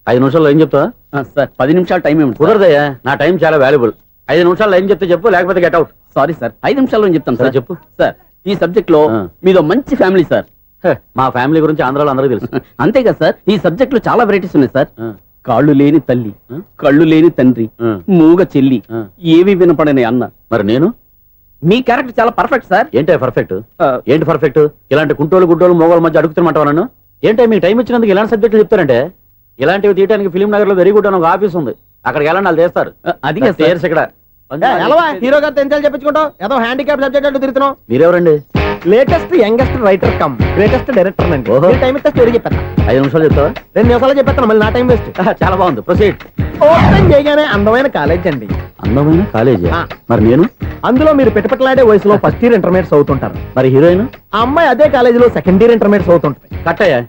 5 నిమిషాల్లో ఏం చెప్తా? సార్ 10 నిమిషాలు టైం ఏమి కుదరదయ్యా, నా టైం చాలా వాల్యుబుల్. 5 నిమిషాల్లో ఏం చెప్తే చెప్పు, లేకపోతే గెట్ అవుట్. సారీ సార్ 5 నిమిషాల్లో చెప్తాను సరే సార్. చెప్పు. సార్ ఈ సబ్జెక్ట్ లో మీదో మంచి ఫ్యామిలీ సార్. మా ఫ్యామిలీ గురించి ఆంధ్రాలో అందరికీ తెలుసు. అంతే కదా సార్, ఈ సబ్జెక్ట్ లో చాలా వెరైటీస్ ఉన్నాయి సార్. ఆ. కాళ్ళు లేని తల్లి, కళ్ళు లేని తండ్రి, ఆ. మూగ చెల్లి, ఆ. ఏవి వినపడని అన్న. మరి నేను మీ క్యారెక్టర్ చాలా పర్ఫెక్ట్ సార్. ఏంటే పర్ఫెక్ట్? ఆ. ఏంటి పర్ఫెక్ట్? ఇలాంటి గుంటోలు మోగోళ్ళ మధ్య అడుగుతున్నమాట నన్ను. ఏంటే మీకు టైం ఇచ్చినందుకు ఇలాంటి సబ్జెక్టులు చెప్తారంటే? ఇలాంటివి తీయడానికి ఫిలిం నగర్ లో వెరీ గుడ్ అని ఒక ఆఫీస్ ఉంది, అక్కడికి వెళ్ళండి, వాళ్ళు చేస్తారు. అది కాదు సార్. ఇక్కడ హీరో గారు తెంచాలి చెప్పించుకుంటాం ఏదో హ్యాండిక్యాప్ సబ్జెక్ట్ అంటూ తిరుగుతున్నాం. మీరెవరండి? Latest youngest writer cum greatest director అండి. ఓహో. టైం ఇస్తే స్టోరీ చెప్పాను. 5 నిమిషాలు చెప్తావా? 2 నిమిషాలు చెప్పేస్తాను, మళ్ళీ నా టైం వేస్ట్. చాలా బాగుంది, ప్రొసీడ్. ఓపెన్ చేయగానే అందమైన కాలేజ్ అండి. అందమైన కాలేజీ. ఆ. మరి నేను? అందులో మీరు పెట్టుపట్లాడే వయసులో ఫస్ట్ ఇయర్ ఇంటర్మీడియట్స్ అవుతుంటారు. మరి హీరోయిన్? ఆ అమ్మాయి అదే కాలేజీలో సెకండ్ ఇయర్ ఇంటర్మీడియట్స్ అవుతుంటది. కట్టయ్యా,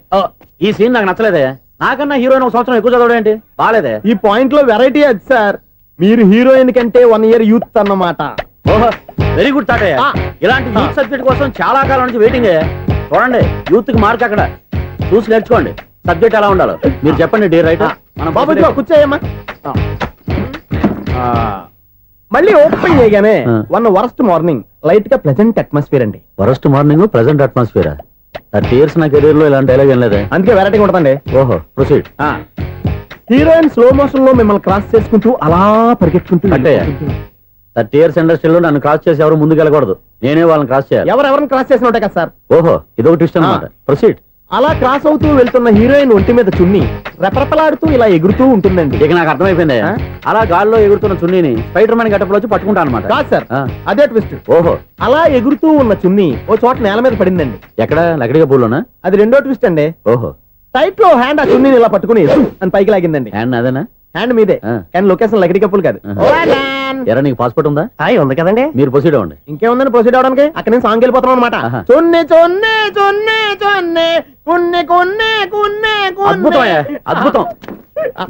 ఈ సీన్ నాకు నచ్చలేదయ్యా. నాకన్నా హీరోయిన్ 1 సంవత్సరం ఎక్కువ చదవడం ఏంటి? బాగాలేదే. ఈ పాయింట్ లో వెరైటీ అది సార్, మీరు హీరోయిన్ కంటే 1 year యూత్ అన్నమాట. ఓహో, వెరీ గుడ్ థాట్ అయ్యా. ఆ. ఇలాంటి యూత్ సబ్జెక్ట్ కోసం చాలా కాలం నుంచి వెయిటింగ్ అయ్యా. చూడండి, యూత్ కి మార్క్ అక్కడ చూసి నేర్చుకోండి. సబ్జెక్ట్ ఎలా ఉండాలో మీరు చెప్పండి. డే రైట్ బాబు ఇదిగో కూర్చోయమ్మా. మళ్ళీ ఓపెన్ చేయగానే ఆ. 1 వరస్ట్ మార్నింగ్, లైట్ గా ప్లెజెంట్ అట్మాస్ఫియర్ అండి. Worst morning present atmosphere. 30 years నా కెరీర్ లో ఇలాంటి డైలాగ్ ఏం లేదే. అందుకే వెరైటీ ఉంటుందండి. ఓహో, ప్రొసీడ్. హీరోయిన్ స్లో మోషన్ లో మిమ్మల్ని క్రాస్ చేసుకుంటూ అలా పరిగెత్తుకుంటూ అట్టయ్య. 30 years ఇండస్ట్రీలో నన్ను క్రాస్ చేసి ఎవరు ముందుకు వెళ్ళకూడదు, నేనే వాళ్ళని క్రాస్ చేయాలి. ఎవరెవరిని క్రాస్ చేసిన ఉంటాయి కదా సార్. ఓహో, ఇదొక ట్విస్ట్ అన్నమాట. ప్రొసీడ్. అలా క్రాస్ అవుతూ వెళ్తున్న హీరోయిన్ ఒంటి మీద చున్ని రెపరెపలాడుతూ ఇలా ఎగురుతూ ఉంటుందండి. ఇక నాకు అర్థమైపోయింది. ఆ? అలా గాల్లో ఎగురుతున్న చున్నీని స్పైడర్ మ్యాన్ గెటప్లో వచ్చి పట్టుకుంటా అనమాట. కాదు సార్, ఆ. అదే ట్విస్ట్. ఓహో, అలా ఎగురుతూ ఉన్న చున్ని ఓ చోట నేల మీద పడిందండి. ఎక్కడ? లకడిగా పూల్లోనా? అది రెండో ట్విస్ట్ అండి. ఓహో, టైట్ లో హ్యాండ్ ఆ చున్నీని ఇలా పట్టుకుని అని పైకి లాగిందండి. హ్యాండ్ అదేనా? హ్యాండ్ మీదే, ఆ. కానీ లొకేషన్ లకడి కప్పులు కాదు. ఎరా, నీకు పాస్పోర్ట్ ఉందా? ఉంది కదండి. మీరు ప్రొసీడ్ అవ్వండి. ఇంకేముందని ప్రొసీడ్ అవడానికి? అక్కడ నేను సాంగ్ వెళ్ళిపోతున్నాం అనమాట. ఆహా. చున్ని చున్ని చున్ని చున్ని కున్ని కున్ని కున్ని అద్భుతం అయ్యా, అద్భుతం.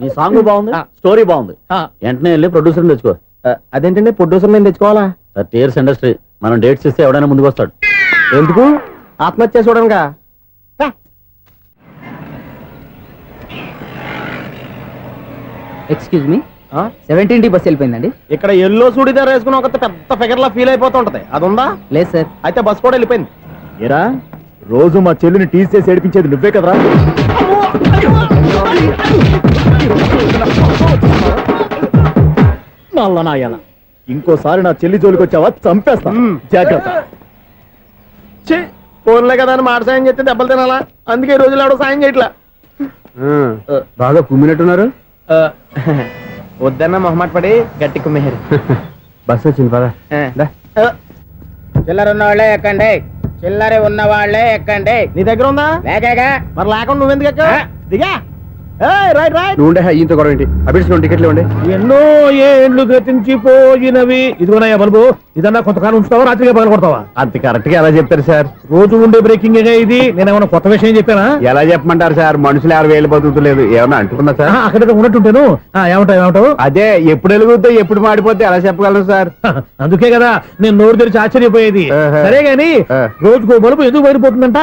నీ సాంగ్ బాగుంది, ఆ. స్టోరీ బాగుంది. ఆ. వెంటనే వెళ్ళి ప్రొడ్యూసర్ తెచ్చుకో. అదేంటండి ప్రొడ్యూసర్ నేను తెచ్చుకోవాలా? 30 years ఇండస్ట్రీ, మనం డేట్స్ ఇస్తే ఎవడైనా ముందుకు వస్తాడు. ఎందుకు? ఆత్మహత్య చూడనుగా. Excuse me, 17D bus వెళ్ళిపోయిందండి. ఇక్కడ ఎల్లో చూడిదార్ వేసుకుని ఒక పెద్ద ఫిగర్ లా ఫీల్ అయిపోతూ ఉంటది, అది ఉందా? లేదు సార్. అయితే బస్ కూడా వెళ్ళిపోయింది. ఏరా, రోజు మా చెల్లిని టీస్ చేసి ఏడిపించేది నువ్వే కదరా? నల్ల నాయన, ఇంకోసారి నా చెల్లి జోలికి వచ్చావా చంపేస్తా. జాగ్రత్త. ఫోన్లే కదా అని మాట సాయం చేస్తే దెబ్బలు తినాలా? అందుకే ఈ రోజులు ఎవడో సాయం చేయట్లా. బాగా కుమ్మినట్టున్నారు. వద్దన్న మొహమాట పడి గట్టి కుమ్మేహారు. బస్ వచ్చింది పదా. చిల్లర ఉన్న వాళ్ళే ఎక్కండి, చిల్లర ఉన్న వాళ్ళే ఎక్కండి. నీ దగ్గర ఉందా? లేకగా మరి లేకుండా నువ్వెందుకు ఎక్క? దిగా. Right right. నువ్వు ఉండే ఈయంతో గొడవ ఏంటి? అభిడ్స్ టికెట్లు ఇవ్వండి. ఎన్నో ఏండ్లు గతించిపోయినవి. ఇదిగోనయ్యా బల్బు, ఇదన్నా కొంతకాలం ఉంచుతావా, రాత్రిగా పగల కొడతావా? అంత కరెక్ట్ గా ఎలా చెప్తారు సార్? రోజు ఉండే బ్రేకింగ్ ఇది. నేనేమన్నా కొత్త విషయం చెప్పానా? ఎలా చెప్పమంటారు సార్? మనుషులు ఎవరు వేలు బతుకుతలేదు, ఏమన్నా అంటున్నా సార్? అక్కడ ఉన్నట్టుంటాను. ఏమంటావు? అదే ఎప్పుడు వెలుగుతో ఎప్పుడు మాడిపోతే ఎలా చెప్పగలను సార్? అందుకే కదా నేను నోరు తెరిచి ఆశ్చర్యపోయేది. ఆహా. సరే గాని ఆ. రోజుకో బల్బు ఎందుకు బయటపోతుందంట?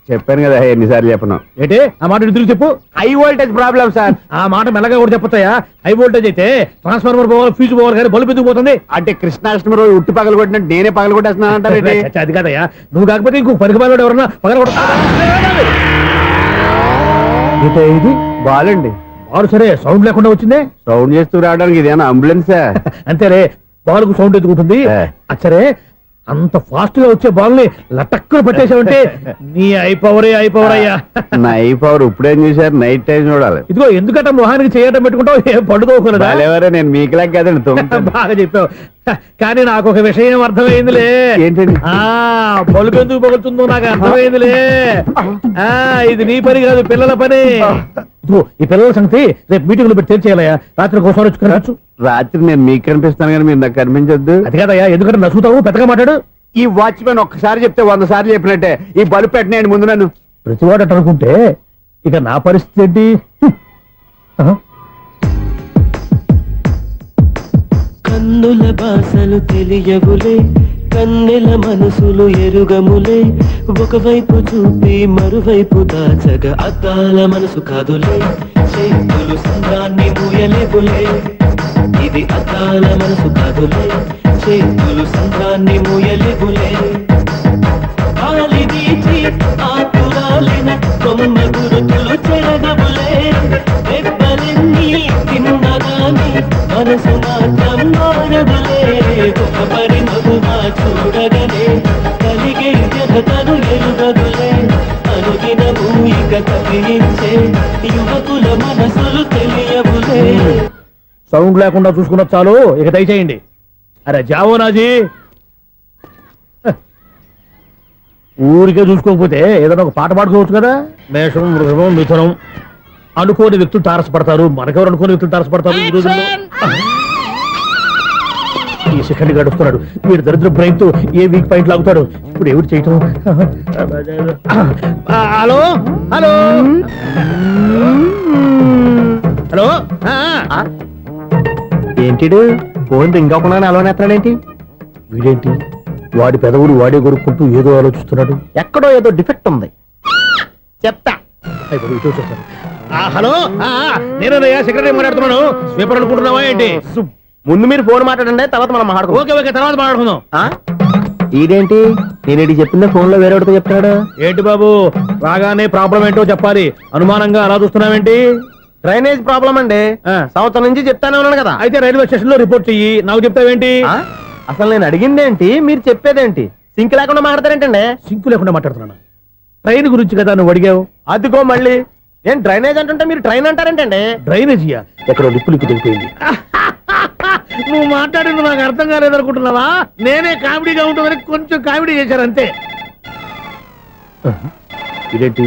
చెప్పాను కదా ఎన్నిసార్లు చెప్పను. ఏంటి ఆ మాట ఇద్దరు చెప్పు. High voltage problem sir. ఆ మాట మెల్లగా కూడా చెప్పొచ్చాయా? హై వోల్టేజ్ అయితే ట్రాన్స్ఫార్మర్ పోవాలి, ఫ్యూజ్ పోవాలి, కానీ బల్బు ఎందుకు పోతుంది? అంటే కృష్ణాష్టమి రోజు ఉట్టి పగలు కొట్టినట్టు నేనే పగలు కొట్టేస్తున్నాను అంటారు. చచ్చా, అది కాదయ్యా. నువ్వు కాకపోతే ఇంకో పనికి బాగా ఎవరన్నా పగల కొడతా. ఇది బాలండి. బాలు సరే సౌండ్ లేకుండా వచ్చిందే. సౌండ్ చేస్తూ రావడానికి ఇదేనా అంబులెన్సా? అంతేలే, బాల్కు సౌండ్ ఎదుగుతుంది. ఏ. సరే, అంత ఫాస్ట్ గా వచ్చే బాల్ ని లటక్కున పట్టేసావంటే నీ ఐ పవర్ అయ్యా. నైట్ పవర్ ఇప్పుడేం చూసారు? నైట్ టైం చూడాలి. ఇదిగో ఎందుకంటే మొహానికి చేయటం పెట్టుకుంటావు, ఏం పండుకోకూడదా? ఎవరే నేను మీకులా కదండి తొమ్మిది. బాగా చెప్పావు. కానీ నాకు ఒక విషయం అర్థమైందిలే. ఏంటండి? బల్బు ఎందుకు పగులుతుందో నాకు అర్థమైందిలే. ఇది నీ పని కాదు, పిల్లల పని. ఇదిగో, ఈ పిల్లల సంగతి రేపు మీటింగ్ లో పెట్టి తెలిసేయాలయ్యా. రాత్రి కోసం వచ్చి కనవచ్చు. రాత్రి నేను మీకు కనిపిస్తాను కానీ మీరు నాకు కనిపించొద్దు. అది కాదయ్యా, ఎందుకంటే నసుగుతావు, పెద్దగా మాట్లాడు. ఈ వాచ్మెన్ ఒక్కసారి చెప్తే 100 సార్లు చెప్పినట్టే. ఈ బల్బు పెట్టినాయండి ముందు నన్ను. ప్రతివాడట అనుకుంటే ఇక నా పరిస్థితి ఏంటి? కన్నుల భాషలు తెలియవులే, కన్నెల మనసులు ఎరుగములే, ఒకవైపు చూపి మరువైపు దాచగా అద్దాల మనసు కాదులే, చేతులు సంద్రాన్ని మూయలేవులే, ఇది అద్దాల మనసు కాదులే, చేతులు సంద్రాన్ని మూయలేవులే, గాలి వీచి ఆకురాలిన కొమ్మ గురుతులు చెరగవులే, దెబ్బలెన్ని తిన్నగాని మనసు మాత్రం మారదులే, ఒక పరిమగుమా చూడగలే, కలిగే జగతను ఎరుగదులే, అనుదినము ఇక తప్పించే యువకుల మనసులు తెలియవులే. సౌండ్ లేకుండా చూసుకున్న చాలు, ఇక దయచేయండి. అరే జావో నాజీ, ఊరికే చూసుకోకపోతే ఏదైనా ఒక పాట పాడుకోవచ్చు కదా. మేషం, వృషభం, మిథునం అనుకోని వ్యక్తులు తారసపడతారు. మనకెవరు అనుకోని వ్యక్తులు తారసపడతారు ఈ రోజుల్లో? ఈ సెకండ్ గడుస్తున్నాడు వీడు దరిద్ర బ్రెయిన్ తో ఏ వీక్ పాయింట్ లాగుతాడు. ఇప్పుడు ఎవరు చేయటం? Hello hello hello. ఏంటిడు ఫోన్ రింగ్ అవ్వకుండా అలవనేస్తాడేంటి? వీడేంటి వాడి పెదవులు వాడే కొరుక్కుంటూ ఏదో ఆలోచిస్తున్నాడు. ఎక్కడో ఏదో డిఫెక్ట్ ఉంది, చెప్తా. హలో, నేనయ్యా సెక్రటరీ మాట్లాడుతున్నాను. స్వీపర్ అనుకుంటున్నావా ఏంటి? ముందు మీరు ఫోన్ మాట్లాడండి, తర్వాత మనం మాట్లాడుకో. ఓకే ఓకే, తర్వాత మాట్లాడుకుందాం. ఇదేంటి నేను చెప్పిందే ఫోన్ లో వేరే వాడితో చెప్తాడు ఏంటి బాబు, రాగానే ప్రాబ్లం ఏంటో చెప్పాలి. అనుమానంగా అలా చూస్తున్నావేంటి? డ్రైనేజ్ ప్రాబ్లం అండి, సంవత్సరం నుంచి చెప్తానే ఉన్నాను కదా. అయితే రైల్వే స్టేషన్ లో రిపోర్ట్ చెయ్యి, నాకు చెప్తావేంటి? అసలు నేను అడిగిందేంటి, మీరు చెప్పేదేంటి? సింక్ లేకుండా మాట్లాడతారేంటండి? సింకు లేకుండా మాట్లాడుతున్నాను. ట్రైన్ గురించి కదా నువ్వు అడిగావు. అదిగో మళ్ళీ నేను డ్రైనేజ్ అంటుంటే మీరు ట్రైన్ అంటారేంటండి? డ్రైనేజీయా? ఎక్కడో లిప్పులిక్కు తెలిపోయింది. నువ్వు మాట్లాడింది నాకు అర్థం కాలేదనుకుంటున్నావా? నేనే కామెడీగా ఉంటుందని కొంచెం కామెడీ చేశారు అంతే. ఇదేంటి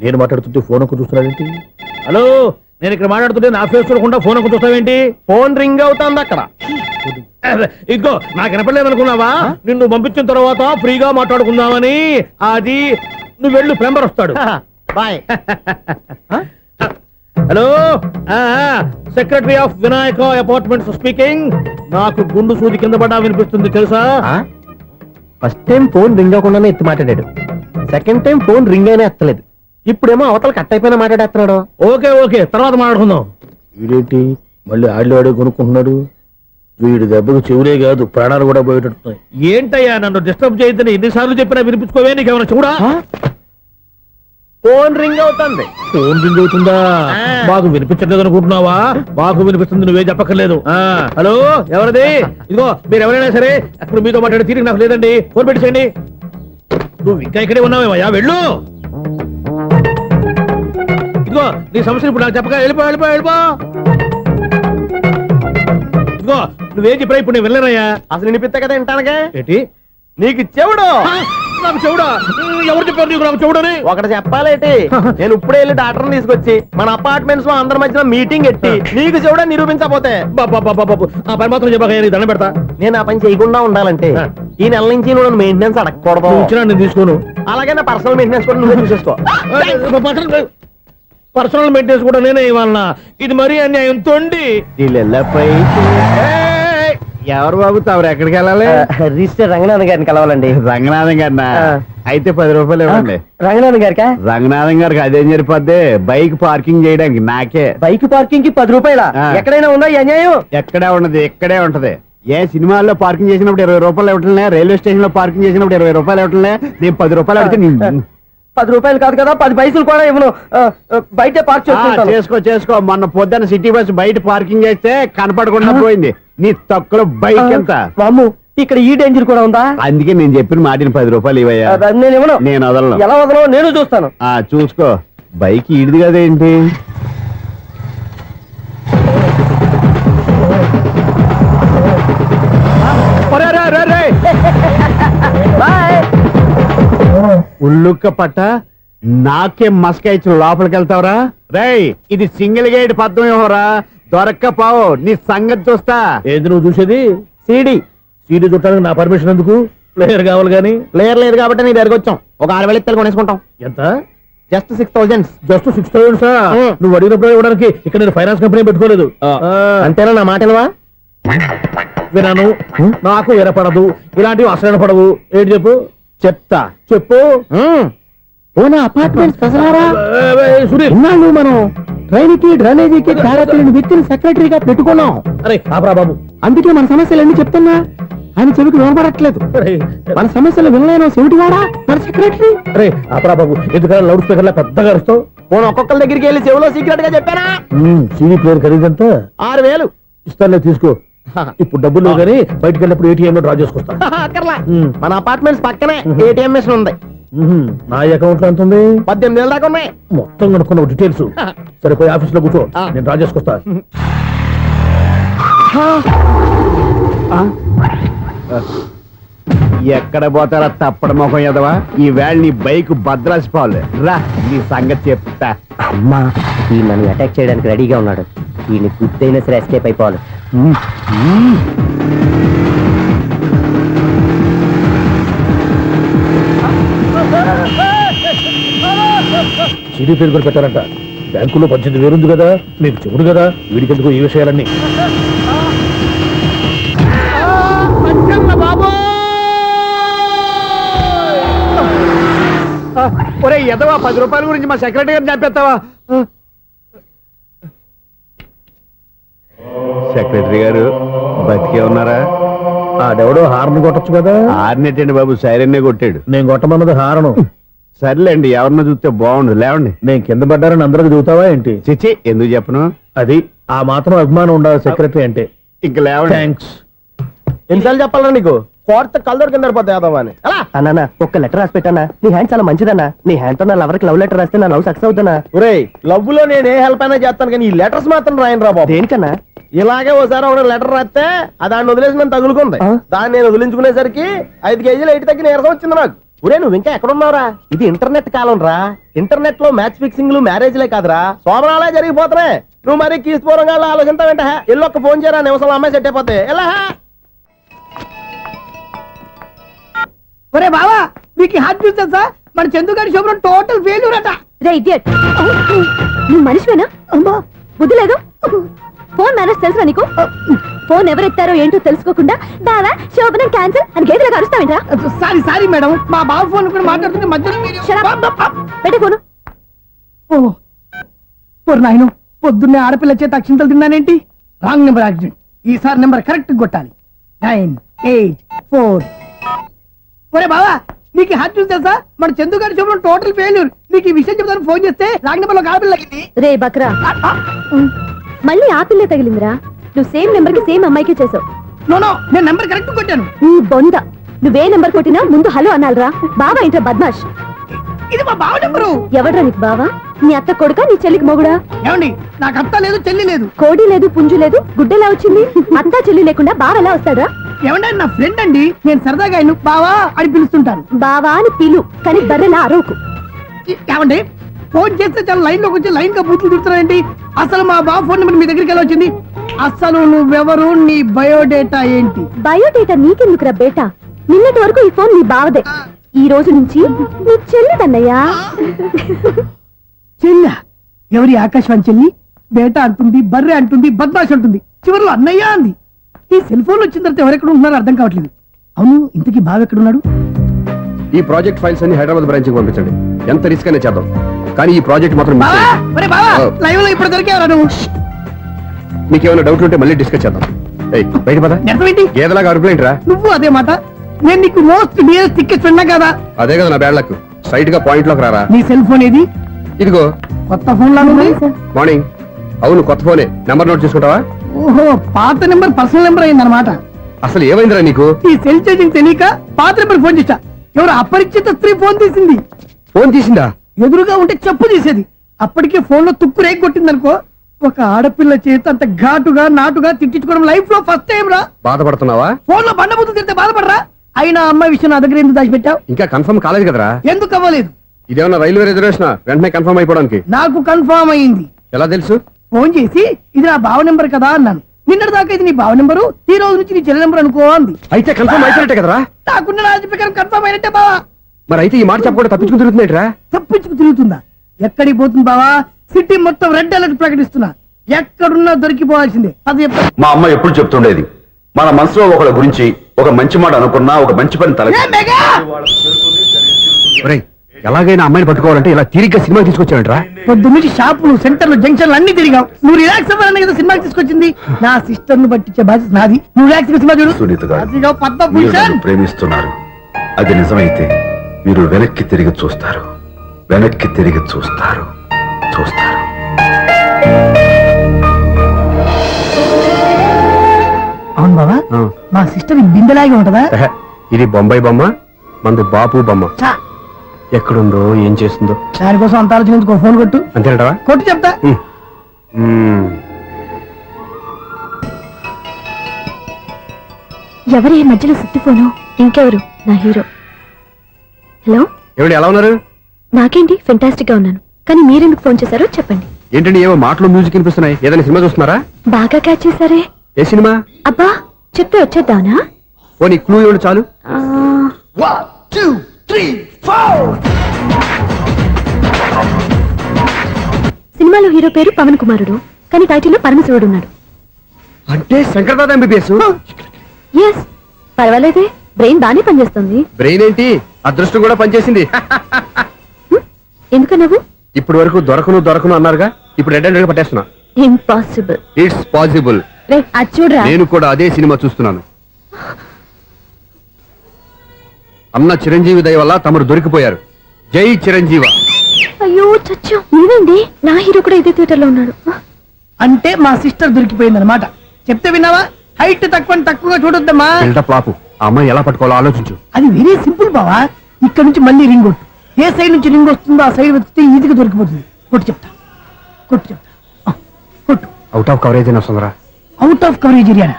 నేను మాట్లాడుతుంటే ఫోన్ ఒక్క చూస్తున్నావేంటి? హలో, నేను ఇక్కడ మాట్లాడుతుంటే నా ఫేస్ చూడకుండా ఫోన్ ఒక్క చూస్తావేంటి? ఫోన్ రింగ్ అవుతుంది అక్కడ. ఇదిగో నాకు వినపడలేదు అనుకున్నావా? నిన్ను పంపించిన తర్వాత ఫ్రీగా మాట్లాడుకుందామని. అది నువ్వు వెళ్ళు, ప్లంబర్ వస్తాడు. Bye. Hello, secretary of Vinayaka apartments speaking. నాకు గుండు సూది కింద పడ్డా వినిపిస్తుంది తెలుసా? ఫస్ట్ టైం ఫోన్ రింగ్ అవ్వకుండానే ఎత్తి మాట్లాడాడు, సెకండ్ టైం ఫోన్ రింగ్ అయినా ఎత్తలేదు, ఇప్పుడేమో అవతల కట్ అయిపోయినా మాట్లాడేస్తున్నాడు. ఓకే ఓకే, తర్వాత మాట్లాడుకుందాం. వీడేంటి మళ్ళీ ఆడే కొనుక్కుంటున్నాడు? వీడి దెబ్బకు చెవులే కాదు ప్రాణాలు కూడా పోయేటట్టున్నాయి. ఏంటయ్యా నన్ను డిస్టర్బ్ చేయొద్దని ఎన్నిసార్లు చెప్పినా వినిపించుకోవే? నీకేమైనా చూడా? ఫోన్ రింగ్ అవుతుంది. ఫోన్ రింగ్ అవుతుందా? మాకు వినిపించట్లేదు అనుకుంటున్నావా? మాకు వినిపిస్తుంది, నువ్వే చెప్పక్కర్లేదు. హలో, ఎవరిది? ఇదిగో మీరు ఎవరైనా సరే ఇప్పుడు మీతో మాట్లాడే తీరిక నాకు లేదండి, ఫోన్ పెట్టేసేయండి. నువ్వు ఇంకా ఇక్కడే ఉన్నావేమయ్యా, వెళ్ళు. ఇదిగో నీ సమస్యలు ఇప్పుడు నాకు చెప్పక వెళ్ళిపో వెళ్ళిపో వెళ్ళిపో. ఇదిగో నువ్వేం చెప్పరా ఇప్పుడు నేను వెళ్ళానయ్యా. అసలు వినిపిస్తా కదా వింటానగా. ఏంటి నీకు చెవుడు? నాకు చెవుడా? ఎవరు చెప్పారు నీకు నాకు చెవుడని? ఒకటి చెప్పాలేటి, నేను ఇప్పుడే వెళ్ళి డాక్టర్ని తీసుకొచ్చి మన అపార్ట్మెంట్స్ లో అందరి మధ్యన మీటింగ్ ఎట్టి నీకు చెవుడని నిరూపించకపోతే ఆ పని మాత్రం చెప్పాక నీకు దండం పెడతా. నేను ఆ పని చేయకుండా ఉండాలంటే ఈ నెల నుంచి నువ్వు మెయింటెనెన్స్ అడగకూడదు. వచ్చినా నేను తీసుకోను. అలాగే నా పర్సనల్ మెయింటెనెన్స్ కూడా నువ్వే చూసేసుకో. పర్సనల్ మెయింటెనెన్స్ కూడా నేనే ఇవ్వాలన్నా? ఇది మరీ అన్యాయం తొండి. ఎవరు బాబు తవరు ఎక్కడికి వెళ్ళాలి? రిజిస్టర్ రంగనాథ్ గారిని కలవాలండి. రంగనాథం గారినా? అయితే 10 రూపాయలు ఇవ్వండి. రంగనాథ్ గారికా? రంగనాథం గారికి అదేం సరిపోద్ది, బైక్ పార్కింగ్ చేయడానికి నాకే. బైక్ పార్కింగ్ కి 10 రూపాయల? ఎక్కడైనా ఉందా ఈ అన్యాయం? ఎక్కడే ఉన్నది, ఇక్కడే ఉంటది. ఏ సినిమాల్లో పార్కింగ్ చేసినప్పుడు 20 రూపాయలు ఇవ్వట్లే, రైల్వే స్టేషన్ లో పార్కింగ్ చేసినప్పుడు 20 రూపాయలు ఇవ్వట్లే. నేను 10 రూపాయలు అడిగితే 10 రూపాయలు కాదు కదా, 10 పైసలు కూడా ఇవ్వను. బయట పార్క్ చేసుకో. మొన్న పొద్దున్న సిటీ బస్ బయట పార్కింగ్ చేస్తే కనపడకుండా పోయింది. నీ తక్కువ బైక్ ఎంత? మాము ఇక్కడ ఈ డేంజర్ కూడా ఉందా? అందుకే నేను చెప్పిన మాటిని 10 రూపాయలు ఇవ్వయ్యా. నేను ఇవ్వను. నేను వదలను. ఎలా వదలను నేను చూస్తాను. చూసుకో. బైక్ ఈడిది కదేంటి? ఉల్లుక్క పట్ట నాకే మస్క ఇచ్చిన లోపలికి వెళ్తావరా? రేయ్ ఇది సింగిల్ గేట్ పద్మం ఎవరా దొరక్కపోవు నీ సంగతి చూస్తా. ఏది నువ్వు చూసేది? సీడీ చుట్టానికి నా పర్మిషన్ ఎందుకు? ప్లేయర్ కావాలి గానీ. ప్లేయర్ లేదు కాబట్టి నీ దగ్గరకు వచ్చాం. ఒక 6,000 ఇత్తలు కొనేసుకుంటాం. ఎంత? జస్ట్ 6,000. Just 6,000 sir. నువ్వు అడిగినప్పుడు ఇవ్వడానికి ఇక్కడ నేను ఫైనాన్స్ కంపెనీ పెట్టుకోలేదు. అంతేనా నా మాటలవా? వినాను, నాకు ఎరపడదు, ఇలాంటివి అసలు పడవు. ఏంటి చెప్పు? చెప్తా. చెప్పు. ఓనా అపార్ట్మెంట్స్ ప్రజలారా, సునీల్, ఇన్నాళ్ళు మనం ట్రైన్కి డ్రైనేజీకి తేడాతలేని వ్యక్తిని సెక్రటరీగా పెట్టుకున్నాం. అరే ఆపరా బాబు. అందుకే మన సమస్యలన్నీ చెప్తున్నా. ఆయన చెవికి వినపడట్లేదు. అరే మన సమస్యలు వినలేను చెవిటివాడా మన సెక్రటరీ. అరే ఆపరా బాబు, ఎందుకన్నా లౌడ్ స్పీకర్ లా పెద్దగా అరుస్తావు? పోను ఒక్కొక్కరి దగ్గరికి వెళ్ళి చెవిలో సీక్రెట్ గా చెప్పానా? CD player ఖరీదంతా 6,000. ఇస్తానులే, తీసుకో. ఇప్పుడు డబ్బులు లేవు కానీ బయటకు వెళ్ళినప్పుడు ఏటీఎం లో డ్రా చేసుకొస్తా. అక్కర్లా, మన అపార్ట్మెంట్స్ పక్కనే ఏటీఎం మిషన్ ఉంది. నా అకౌంట్ లో ఎంత ఉంది? 18,000 దాకా ఉన్నాయి. మొత్తం కనుక్కున్న డీటెయిల్స్. సరిపోయి ఆఫీస్ లో కూర్చో, నేను డ్రా చేసుకొస్తా. ఎక్కడ పోతారా తప్పడ మొఖం ఎదవా? ఈ వేళ నీ బైక్ భద్రాసి పోవాలి. రా నీ సంగతి చెప్తా. అమ్మా, ఈ నన్ను అటాక్ చేయడానికి రెడీగా ఉన్నాడు. ఈయన గుద్దైనా సరే ఎస్కేప్ అయిపోవాలి. సీడీ పేరు కూడా పెట్టారంట. బ్యాంకులో 18,000 ఉంది కదా, మీకు చెవుడు కదా, వీడికి ఎందుకు ఈ విషయాలన్నీ? ఒరే ఎదవా, 10 రూపాయల గురించి మా సెక్రటరీ గారిని చంపేస్తావా? సెక్రటరీ గారు బతికే ఉన్నారా? ఆడెవడో హార్న్ కొట్టచ్చు కదా. ఆరినట్టండి బాబు, సైరన్నే కొట్టాడు. నేను కొట్టమన్నది హారను. సర్లేండి, ఎవరినో చూస్తే బాగుండు. లేవండి. నేను కింద పడ్డారని అందరికి చూతావా ఏంటి? చిచ్చి, ఎందుకు చెప్పను? అది ఆ మాత్రం అభిమానం ఉండాలి సెక్రటరీ అంటే. ఇంక లేవండి. థ్యాంక్స్. ఎన్నిసార్లు చెప్పాలరా నీకు? కోర్త కలర్ కింద పడిపోతాయి యాదవ్ అని. అన్నా ఒక్క లెటర్ రాసి పెట్టానా? నీ హ్యాండ్ చాలా మంచిదన్నా. నీ హ్యాండ్ తో నా లవర్కి లవ్ లెటర్ రాస్తే నా లవ్ సక్సెస్ అవుతానా? ఒరే, లవ్ లో నేను ఏ హెల్ప్ అయినా చేస్తాను కానీ ఈ లెటర్స్ మాత్రం రాయను రా బాబు. దేనికన్నా? ఇలాగే ఓసారి ఒక లెటర్ రాస్తే దాన్ని వదిలేసి నేను తగులుకుంది. దాన్ని నేను వదిలించుకునేసరికి 5 కేజీలు 8 తగ్గి నీరసం వచ్చింది నాకు. ఒరే, నువ్వు ఇంకా ఎక్కడున్నావురా? ఇది ఇంటర్నెట్ కాలం రా. ఇంటర్నెట్ లో మ్యాచ్ ఫిక్సింగ్లు మ్యారేజ్లే కాదురా, సోమనాలే జరిగిపోతున్నాయి. నువ్వు మరి కీస్పూరంగా ఆలోచించావేంట? ఎల్లు ఒక్క ఫోన్ చేయరా, నిమిషంలో అమ్మాయి సెట్ అయిపోతే. ఎలా? ఒరే బావా, మీకు హాట్ న్యూస్ తెలుసా? మన చందుగారి శుభ్రం టోటల్ ఫెయిల్యూర్ అట. రే ఇడియట్, నువ్వు మనిషివేనా? బుద్ధి లేదు. ఫోన్ మేనేజ్ తెలుసా నీకు? ఫోన్ ఎవరెత్తారో ఏంటో తెలుసుకోకుండా బావా శోభనం క్యాన్సిల్ అని గేదెలకు అరుస్తావేంట్రా? సారీ సారీ మేడం, మా బావ ఫోన్ కూడా మాట్లాడుతుంటే మధ్యలో మీరు- పెట్టే ఫోను. ఓ నాయను, పొద్దున్నే ఆడపిల్ల చేత అక్షింతలు తిన్నానేంటి? Wrong number accident. ఈసారి నెంబర్ కరెక్ట్ కొట్టాలి. 9, 8, 4. ఒరే బావా, నీకు హాట్ న్యూస్ తెలుసా? మన చందుగారి శుభ్రం టోటల్ ఫెయిల్యూర్. నీకు ఈ విషయం చెప్తాను ఫోన్ చేస్తే రాంగ్ నెంబర్ లో ఆడపిల్ల తగ్గింది. రే బక్రా, మళ్ళీ ఆ పిల్లే తగిలిందిరా. నువ్వు సేమ్ నెంబర్ కి సేమ్ అమ్మాయికే చేసావు. నో, నేను నెంబర్ కరెక్ట్ కొట్టాను. ఈ బొంద, నువ్వే నెంబర్ కొట్టినా ముందు హలో అనాలిరా. బావా ఇంట్లో బద్మాష్. ఇది మా బావ నెంబరు. ఎవడ్రా నీకు బావా? నీ అత్త కొడుక, నీ చెల్లికి మొగుడా? ఏమండి, నాకు అత్త లేదు, చెల్లి లేదు. కోడి లేదు, పుంజు లేదు, గుడ్డెలా వచ్చింది? అత్త చెల్లి లేకుండా బావ ఎలా వస్తాడా? ఏమంటే నా ఫ్రెండ్ అండి, నేను సరదాగా ఆయన బావా అని పిలుస్తుంటాను. బావా అని పిలు, కానీ బర్రెలా అరవకు. ఏమండి, ఫోన్ చేస్తే చాలా లైన్ లోకి వచ్చి లైన్ గా బూతులు తిడుతున్నాయండి. అసలు మా బావ ఫోన్ నెంబర్ మీ దగ్గరికి ఎలా వచ్చింది? అసలు నువ్వెవరు, నీ బయోడేటా ఏంటి? బయోడేటా నీకెందుకురా బేటా? నిన్నటి వరకు ఈ ఫోన్ నీ బావదే. ఈ రోజు నుంచి నీ చెల్లిదన్నయ్యా. చెల్ల ఎవరి? ఆకాశవాణి చెల్లి. బేటా అంటుంది, బర్రె అంటుంది, బద్మాష్ అంటుంది, చివరిలో అన్నయ్య అంది. ఈ సెల్ ఫోన్ వచ్చిన తర్వాత ఎవరెక్కడ ఉంటున్నారో అర్థం కావట్లేదు. అవును, ఇంతకీ బావ ఎక్కడున్నాడు? ఈ ప్రాజెక్ట్ ఫైల్స్ అన్ని హైదరాబాద్ బ్రాంచ్ కి పంపించండి. ఎంత రిస్క్ అయినా చేద్దాం, కానీ ఈ ప్రాజెక్ట్ మాత్రం miss బావా, చేయొద్దు. ఒరే బావా, లైవ్ లో ఇప్పుడు దొరికేవరా నువ్వు? మీకు ఏమైనా డౌట్ ఉంటే మళ్ళీ డిస్కస్ చేద్దాం. ఏయ్, బయట పద. నిజమేంటి? గేదలాగా అరుపులేంటి రా? నువ్వు అదే మాట. నేను నీకు మోస్ట్ డియరెస్ట్ టికెట్స్ ఉన్నా కదా. అదే కదా నా బ్యాడ్ లక్. స్ట్రైట్ గా పాయింట్ లోకి రారా. నీ సెల్ ఫోన్ ఏది? ఇదిగో. కొత్త ఫోన్ లాగా ఉంది. మార్నింగ్. అవును, కొత్త ఫోనే. నెంబర్ నోట్ చేసుకుంటావా? ఓహో, పాత నెంబర్ పర్సనల్ నెంబర్ అయిందన్నమాట. అసలు ఏమైందిరా నీకు? ఈ సెల్ చేంజింగ్ తెలియక పాత నెంబర్ ఫోన్ చేశా. ఎవరు అపరిచిత స్త్రీ ఫోన్ తీసింది. ఫోన్ తీసిందా? ఎదురుగా ఉంటే చెప్పు తీసేది. అప్పటికే ఫోన్ లో తుక్కు రేగి కొట్టిందనుకో. ఒక ఆడపిల్ల చేత అంత ఘాటుగా నాటుగా తిట్టించుకోవడం లైఫ్ లో ఫస్ట్ టైం రా. బాధపడుతున్నావా? ఫోన్ లో బండబుద్ధి తిడితే బాధపడరా? అయినా అమ్మాయి విషయం నా దగ్గర ఎందుకు దాచిపెట్టావు? ఇంకా కన్ఫర్మ్ కాలేదు కదరా? ఎందుకు అవ్వలేదు? ఇదేమన్నా రైల్వే రిజర్వేషన్ వెంటనే కన్ఫర్మ్ అయిపోవడానికి నాకు కన్ఫర్మ్ అయింది. ఎలా తెలుసు? ఫోన్ చేసి ఇది నా బావ నెంబర్ కదా అన్నాను. నిన్నటి దాకా ఇది నీ బావ నెంబరు, ఈ రోజు నుంచి నీ చెల్లి నెంబర్ అనుకో అంది. అయితే కన్ఫర్మ్ అయిపోయినట్టే కదరా? నాకున్న రాజు ప్రకారం కన్ఫర్మ్ అయినట్టే బావా. మరి అయితే ఈ మాట చెప్పకుండా తప్పించుకుని తిరుగుతున్నట్రా? తప్పించుకు తిరుగుతుందా? ఎక్కడికి పోతుంది బావా? సిటీ మొత్తం రెడ్ అలర్ట్ ప్రకటిస్తున్నా. ఎక్కడున్నా దొరికిపోవాల్సిందే. అది మా అమ్మ ఎప్పుడు చెప్తుండేది, మన మనసులో ఒకళ్ళ గురించి ఒక మంచి మాట అనుకున్నా ఒక మంచి పని తల ఎలాగైనా అమ్మాయిని పట్టుకోవాలంటే ఇలా తిరిగ్గా సినిమా తీసుకొచ్చాడంట్రా? పొద్దు నుంచి షాపులు, సెంటర్లు, జంక్షన్లు అన్ని తిరిగాం. నువ్వు రిలాక్స్ అవ్వాలని కదా సినిమాకి తీసుకొచ్చింది. నా సిస్టర్ ను పట్టించే బాధ్యత నాది. నువ్వు రిలాక్స్ సినిమా చూడు. సునీత గారు, అదిగో మీరు పద్మభూషణ్. నన్ను ప్రేమిస్తున్నారు. అది నిజమైతే మీరు వెనక్కి తిరిగి చూస్తారు, వెనక్కి తిరిగి చూస్తారు, చూస్తారు. అవును బావా, మా సిస్టర్ బిందెలాగే ఉంటదా? ఎహె, ఇది బొంబాయి బొమ్మ, మంది బాపు బొమ్మ. చా, ఎక్కడుందో ఏం చేస్తుందో దానికోసం అంత ఆలోచించుకో. ఫోన్ కొట్టు. అంతేనటవా? కొట్టు చెప్తా. ఎవరి ఈ మధ్యలో సుత్తి ఫోను? ఇంకెవరు? నా హీరో. హలో, ఎవడు ఎలా ఉన్నారు? నాకేంటి ఫెంటాస్టిక్ గా ఉన్నాను, కానీ మీరెందుకు ఫోన్ చేశారో చెప్పండి. ఏంటండి ఏవో మాటలు మ్యూజిక్ వినిపిస్తున్నాయి? ఏదైనా సినిమా చూస్తున్నారా? బాగా క్యాచ్ చేశారే. ఏ సినిమా? అబ్బా, చెప్తే వచ్చేద్దానా? ఓ నీ క్లూ ఇవ్వండి చాలు. సినిమాలో హీరో పేరు పవన్ కుమారుడు, కానీ టైటిల్లో పరమశివుడు ఉన్నాడు. అంటే శంకర్దాద ఎంబీబీఎస్. ఎస్, పర్వాలేదే, బ్రెయిన్ బానే పనిచేస్తుంది. బ్రెయిన్ ఏంటి, అదృష్టం కూడా పనిచేసింది. ఎందుకన్నావు? ఇప్పుడు వరకు దొరకను అన్నారుగా, ఇప్పుడు రెడ్ హ్యాండెడ్ గా పట్టేస్తున్నా. ఇంపాసిబుల్. It's possible. రే, అది చూడరా. నేను కూడా అదే సినిమా చూస్తున్నాను. అన్న చిరంజీవి దయ వల్ల తమరు దొరికిపోయారు. జై చిరంజీవ. అయ్యో చచ్చా, నీవేంటి? నా హీరో కూడా ఇదే థియేటర్ లో ఉన్నాడు. అంటే మా సిస్టర్ దొరికిపోయింది అనమాట. చెప్తే విన్నావా? హైట్ తక్కువగా చూడొద్దమ్మా. బిల్డప్ లాపు. ఆ అమ్మాయి ఎలా పట్టుకోవాలో ఆలోచించు. అది వెరీ సింపుల్ బావా. ఇక్కడ నుంచి మళ్ళీ రింగ్ కొట్టు. ఏ సైడ్ నుంచి రింగ్ వస్తుందో ఆ సైడ్ వస్తే ఈజీగా దొరికిపోతుంది. కొట్టు చెప్తా. ఆ, కొట్టు. అవుట్ ఆఫ్ కవరేజ్ అయినా వస్తుందరా? అవుట్ ఆఫ్ కవరేజ్ ఏరియా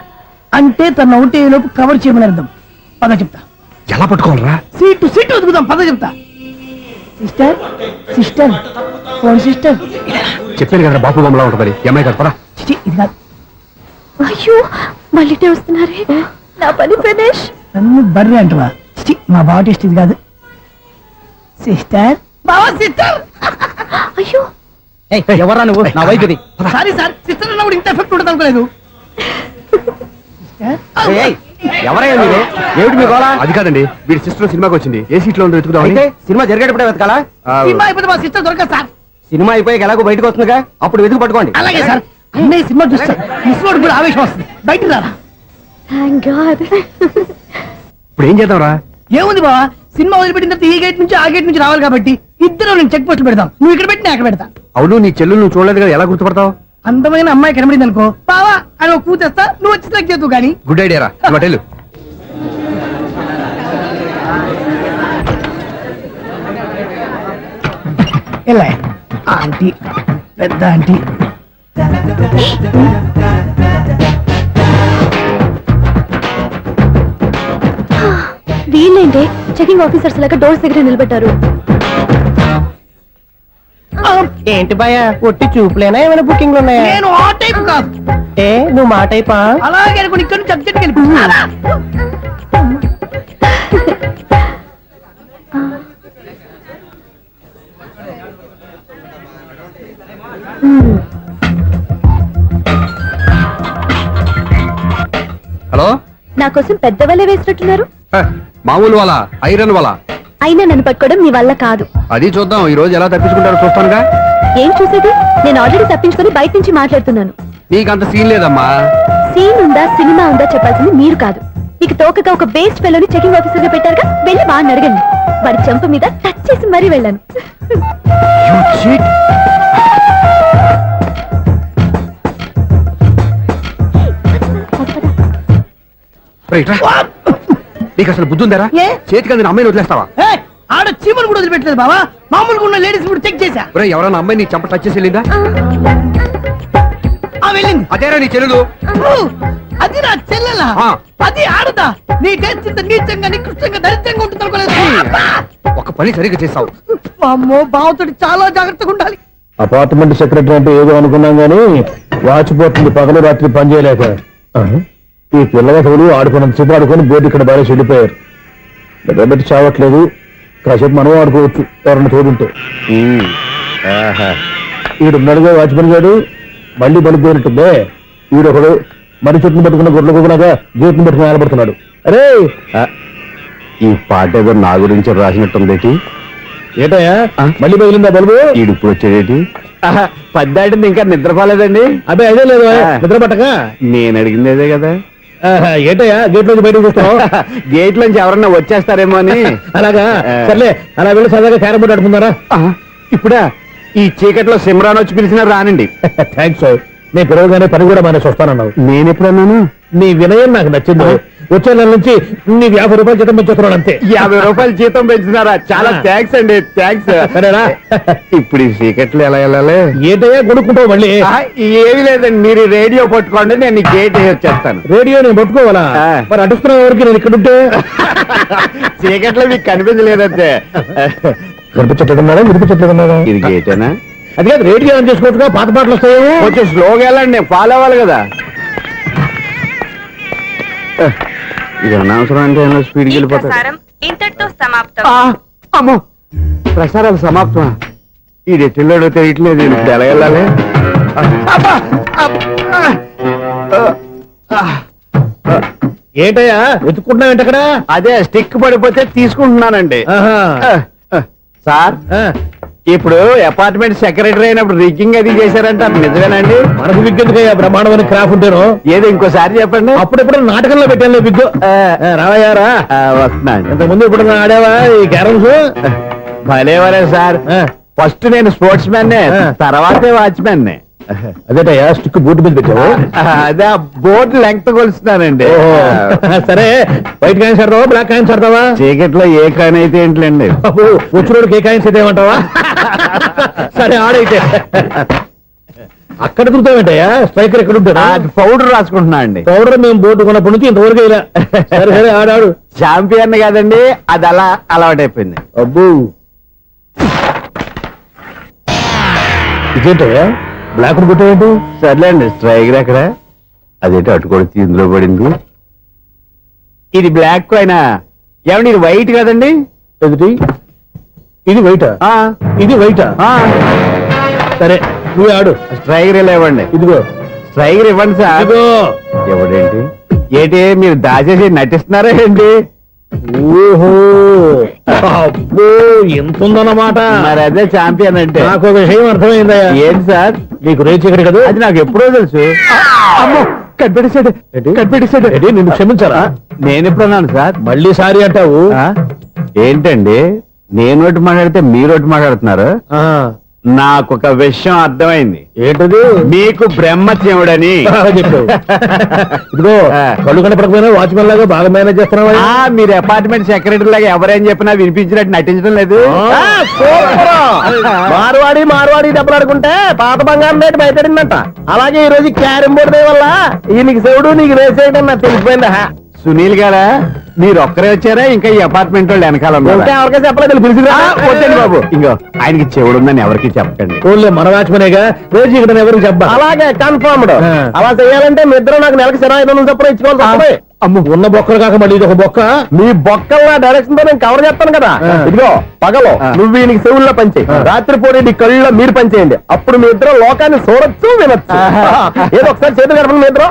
అంటే తన అవుట్ అయ్యే లోపు కవర్ చేయమని అర్థం. పద చెప్తా. ఎలా పట్టుకోవాలరా? సీటు వెతుకుదాం. పద చెప్తా. Sister phone sister. చెప్పాను కదా బాపు బొమ్మలా ఉంటుంది. ఎంఐ కదా పరా. ఇది కాదు. అయ్యో, మళ్ళీ వస్తున్నారే. నా పని ఫినిష్. నన్ను బర్రె అంటవా? మా బావ టేస్ట్ ఇది కాదు. సిస్టర్, బావా సిస్టర్. అయ్యో, ఎవరా నువ్వు? నా వైపు ఇది. సారీ సార్, సిస్టర్ అన్నప్పుడు ఇంత ఎఫెక్ట్ ఉంటుంది అనుకోలేదు. ఎవరయ్యా మీరు? ఏమిటి మీ గోళ? అది కాదండి, వీడి సిస్టర్ సినిమాకి వచ్చింది. ఏ సీట్ లో ఉందో వెతుకుదాం. అయితే సినిమా జరిగేటప్పుడే వెతకాలా? సినిమా అయిపోతే మా సిస్టర్ దొరకదు సార్. సినిమా అయిపోయాక ఎలాగో బయటకు వస్తుందిగా, అప్పుడు వెతుకు పట్టుకోండి. అలాగే సార్. అన్నయ్య సినిమా చూస్తారు, మిస్లోడు కూడా ఆవేశం వస్తుంది. బయట రారా. Thank God. ఇప్పుడు ఏం చేద్దాంరా? ఏముంది బావా, సినిమా వదిలిపెట్టిన తర్వాత ఈ గేట్ నుంచి ఆ గేట్ నుంచి రావాలి కాబట్టి ఇద్దరు నేను చెక్ పోస్టులు పెడతాం. నువ్వు ఇక్కడ పెట్టి నేను అక్కడ పెడతా. అవును, నీ చెల్లు నువ్వు చూడలేదు కదా, ఎలా గుర్తుపడతావు? అందమైన అమ్మాయి కనబడింది అనుకో, బావా అని ఒక కూతేస్తా, నువ్వు వచ్చి సెలెక్ట్ చేద్దు కానీ. గుడ్ ఐడియా రా. హోటల్ ఎలా ఆంటీ, పెద్ద ఆంటీ. వీళ్ళేంటి చెకింగ్ ఆఫీసర్స్ లాగా డోర్స్ దగ్గర నిలబెట్టారు. ఏంటి భయ, ఒట్టి చూపులేనా ఏమైనా బుకింగ్లు ఉన్నాయా? నేను ఆ టైప్ కాదు. ఏ నువ్వు మాట అయిపా? అలాగే అనుకుని ఇక్కడ నుంచి అర్జెంట్కి వెళ్ళిపోతున్నా. హలో, నా కోసం పెద్ద వలే వేసినట్టున్నారు. మామూలు వాళ్ళ ఐరన్ వాళ్ళ. అయినా నన్ను పట్టుకోవడం మీ వల్ల కాదు. అది చూద్దాం, ఈ రోజు ఎలా తప్పించుకుంటారో చూస్తానుగా. ఏం చూసేది? నేను ఆల్రెడీ తప్పించుకొని బయట నుంచి మాట్లాడుతున్నాను. నీకంత సీన్ లేదమ్మా. సీన్ ఉందా సినిమా ఉందా చెప్పాల్సింది మీరు కాదు. మీకు తోకగా ఒక బేస్ట్ ఫెలోని చెకింగ్ ఆఫీసర్ గా పెట్టారుగా, వెళ్ళి వాడిని అడగండి. వాడి చెంప మీద టచ్ చేసి మరీ వెళ్ళాను. నీకు అసలు బుద్ధి ఉందారా? ఏ? చేతికి అందిన అమ్మాయిని వదిలేస్తావా? ఆడ చీమలు కూడా వదిలిపెట్టలేదు బావా. మామూలుగా ఉన్న లేడీస్ కూడా చెక్ చేశా. ఎవరైనా అమ్మాయి నీ చంప టచ్ చేసి వెళ్ళిందా? వెళ్ళింది. అదేరా నీ చెల్లెలు. అది నా చెల్లెలా? అది ఆడదా? నీ టేస్ట్ ఇంత నీచంగా నికృష్టంగా దరిద్రంగా ఉంటుంది అనుకోలేదు. ఒక పని సరిగ్గా చేస్తావు. అమ్మో బావతోటి చాలా జాగ్రత్తగా ఉండాలి. అపార్ట్మెంట్ సెక్రటరీ అంటే ఏదో అనుకున్నాం గానీ వాచిపోతుంది పగలు రాత్రి పని చేయలేక. ఈ పిల్లగతులు ఆడుకున్నంత సేపు ఆడుకొని బోర్డు ఇక్కడ బాగా చెడిపోయారు. నిద్రబెట్టి చావట్లేదు. కాసేపు మనం ఆడుకోవచ్చు ఎవరన్నా తోడుంటే. ఈడున్నాడుగా వాచ్మెన్ గారు మళ్ళీ బలిపోయినట్టుందే. ఈడొకడు మరి చెట్టును పట్టుకున్న గొడ్ల కుక్కలాగా గేట్ను పట్టుకుని ఆడబడుతున్నాడు. అరే ఈ పాట ఏదో నా గురించి రాసినట్టుంది. ఏటయ్యా మళ్ళీ పగిలిందా బల్బు? ఈడు ఇప్పుడు వచ్చేదేటి? పద్దాటింది ఇంకా నిద్రపోలేదండి. అదే అదే లేదు నిద్ర పట్టక. నేను అడిగింది అదే కదా. ఏటయ్యా గేట్ నుంచి బయటకు చూస్తావు? గేట్ నుంచి ఎవరన్నా వచ్చేస్తారేమో అని. అలాగా సర్లే అలా వెళ్ళి సరదాగా క్యారం బోర్డు ఆడుకుందారా? ఇప్పుడా ఈ చీకట్లో సిమ్రాన్ వచ్చి పిలిచినా రానండి. థ్యాంక్స్. నేను పిలవగానే పని కూడా మానేసి వస్తానన్నావు. నేను ఎప్పుడన్నాను? నీ వినయం నాకు నచ్చింది. వచ్చే నెల నుంచి నీకు 50 రూపాయలు జీతం పెంచుతున్నాను అంతే. 50 రూపాయలు జీతం పెంచుతున్నారా? చాలా థ్యాంక్స్ అండి. థ్యాంక్స్. సరేనా? ఇప్పుడు ఈ చీకట్లు ఎలా వెళ్ళాలి? ఏంటయ్యా కొనుక్కుంటావు మళ్ళీ? ఏమీ లేదండి, మీరు రేడియో పట్టుకోండి, నేను గేట్ వచ్చేస్తాను. రేడియో నేను పట్టుకోవాలా? మరి అడుస్తున్న వరకు నేను ఇక్కడ ఉంటే చీకట్లో మీకు కనిపించలేదంటే. కనిపించట్లేదన్నారా వినిపించట్లేదన్నారా? ఇది గేటేనా? అది కాదు, రేడియో ఆన్ చేసుకోవచ్చుగా, పాత పాటలు వస్తాయి. కొంచెం స్లోగా వెళ్ళండి, నేను ఫాలో అవ్వాలి కదా. ఇది అనవసరం అంటే స్పీడ్కి వెళ్ళిపోతాడు. ఇంతటితో సమాప్తం. అమ్మో ప్రసారాలు సమాప్తం. ఈ రెట్టిల్లోడో తెలియట్లేదు. ఇప్పుడు ఎలా వెళ్ళాలి? ఏంటయ్యా వెతుక్కుంటున్నావు ఏంటి అక్కడ? అదే స్టిక్ పడిపోతే తీసుకుంటున్నానండి. సార్ ఇప్పుడు అపార్ట్మెంట్ సెక్రటరీ అయినప్పుడు రిగ్గింగ్ అది చేశారంట, నిజమేనండి? మనకు విగ్గెందుకయ్యా బ్రహ్మాండమైన క్రాఫ్ ఉంటాను. ఏదో ఇంకోసారి చెప్పండి. అప్పుడెప్పుడు నాటకంలో పెట్టాను విగ్గు. రావయ్యారా? వస్తున్నాను. ఇంతకుముందు ఇప్పుడు ఆడావా ఈ క్యారమ్స్? భలేవరే సార్. ఫస్ట్ నేను స్పోర్ట్స్ మ్యాన్, తర్వాతే వాచ్మెన్. అదేటయ్యా స్టిక్ బూట్ మీద పెట్టావు? అదే బోర్డు లెంగ్త్ కొలుస్తున్నానండి. సరే వైట్ కాయిన్స్ ఆడతావా బ్లాక్ కాయిన్స్ ఆడతావా? చీకట్లో ఏ కాయిన్ అయితే ఏంటండి? వచ్చినోడికి ఏ కాయిన్స్ అయితే ఏమంటావా? సరే ఆడైతే. అక్కడ దొరుకుతావేంటయ్యా? స్ట్రైకర్ ఎక్కడ ఉంటాడా? పౌడర్ రాసుకుంటున్నా అండి. పౌడర్ మేము బోర్డు కొన్నప్పటి నుంచి ఇంతవరకు ఇలా. సరే సరే ఆడాడు. ఛాంపియన్ కాదండి, అది అలా అలవాటైపోయింది. అబ్బు ఇదేంటయ్యా బ్లాక్ కొట్టావేంటి? సర్లేండి, స్ట్రైకర్ ఎక్కడ? అదేంటి అటుకొడితే ఇందులో పడింది. ఇది బ్లాక్ కాయినా? ఏమండి ఇది వైట్ కదండి? ఎదుటి ఇది వైటా? ఇది వైటా? సరే నువ్వు ఆడు. స్ట్రైకర్ ఇలా ఇవ్వండి. ఇదిగో స్ట్రైకర్ ఇవ్వండి సార్. ఇదిగో. ఎవడేంటి ఏంటి మీరు దాచేసి నటిస్తున్నారా ఏంటి? ఓహో అబ్బో ఎంత ఉందన్నమాట. మరి అదే ఛాంపియన్ అంటే. నాకు ఒక విషయం అర్థమైందయ్యా. ఏంటి సార్? నీకు రేచి ఇక్కడ కదా? అది నాకు ఎప్పుడో తెలుసు. అమ్మో కనిపెట్టేశాడు, కనిపెట్టేశాడు. నిన్ను క్షమించారా? నేను ఎప్పుడన్నాను సార్? మళ్ళీ సారీ అంటావు? ఏంటండి నేను ఒకటి మాట్లాడితే మీరు ఒకటి మాట్లాడుతున్నారు? నాకు ఒక విషయం అర్థమైంది. ఏంటది? మీకు బ్రహ్మత్యముడని చెప్పు. ఇదిగో కళ్ళు కనపడకపోయినా వాచ్మెన్ లాగా బాగా మేనేజ్ చేస్తున్నావా? మీరు అపార్ట్మెంట్ సెక్రటరీ లాగా ఎవరేం చెప్పినా వినిపించినట్టు నటించడం లేదు. మార్వాడి దెబ్బలాడుకుంటే పాత బంగారం రేటు బయటడిందంట. అలాగే ఈ రోజు క్యారం బోర్డు వల్ల నీకు శివుడు నీకు రేసేయడం నాకు తెలిసిపోయిందా? సునీల్ గారా మీరు ఒక్కరే వచ్చారా? ఇంకా ఈ అపార్ట్మెంట్ వాళ్ళు వెనకాల ఎవరికైనా చెప్పలేదు, పిలిచిరా. వద్దండి బాబు, ఇంకో ఆయనకి చెవుడుందని ఎవరికి చెప్పకండి. ఓన్లీ మన వాచ్మనేగా రోజు ఇక్కడ ఎవరికి చెప్పా. అలాగే కన్ఫర్మ్డ్. అలా చేయాలంటే మీ ఇద్దరు నాకు నెలకు 500 చొప్పున ఇచ్చుకోవాలి. అమ్మ ఉన్న బొక్కలు కాక మళ్ళీ ఇది ఒక బొక్క. మీ బొక్కల డైరెక్షన్ తో నేను కవర్ చేస్తాను కదా. ఇదిగో పగలో నువ్వు ఈయనకి చెవుల్లో పంచే, రాత్రిపూట నీ కళ్ళలో మీరు పనిచేయండి. అప్పుడు మీ ఇద్దరు లోకాన్ని చూడొచ్చు వినొచ్చు. ఏదో ఒకసారి చేతులు కలపండి మీ ఇద్దరు.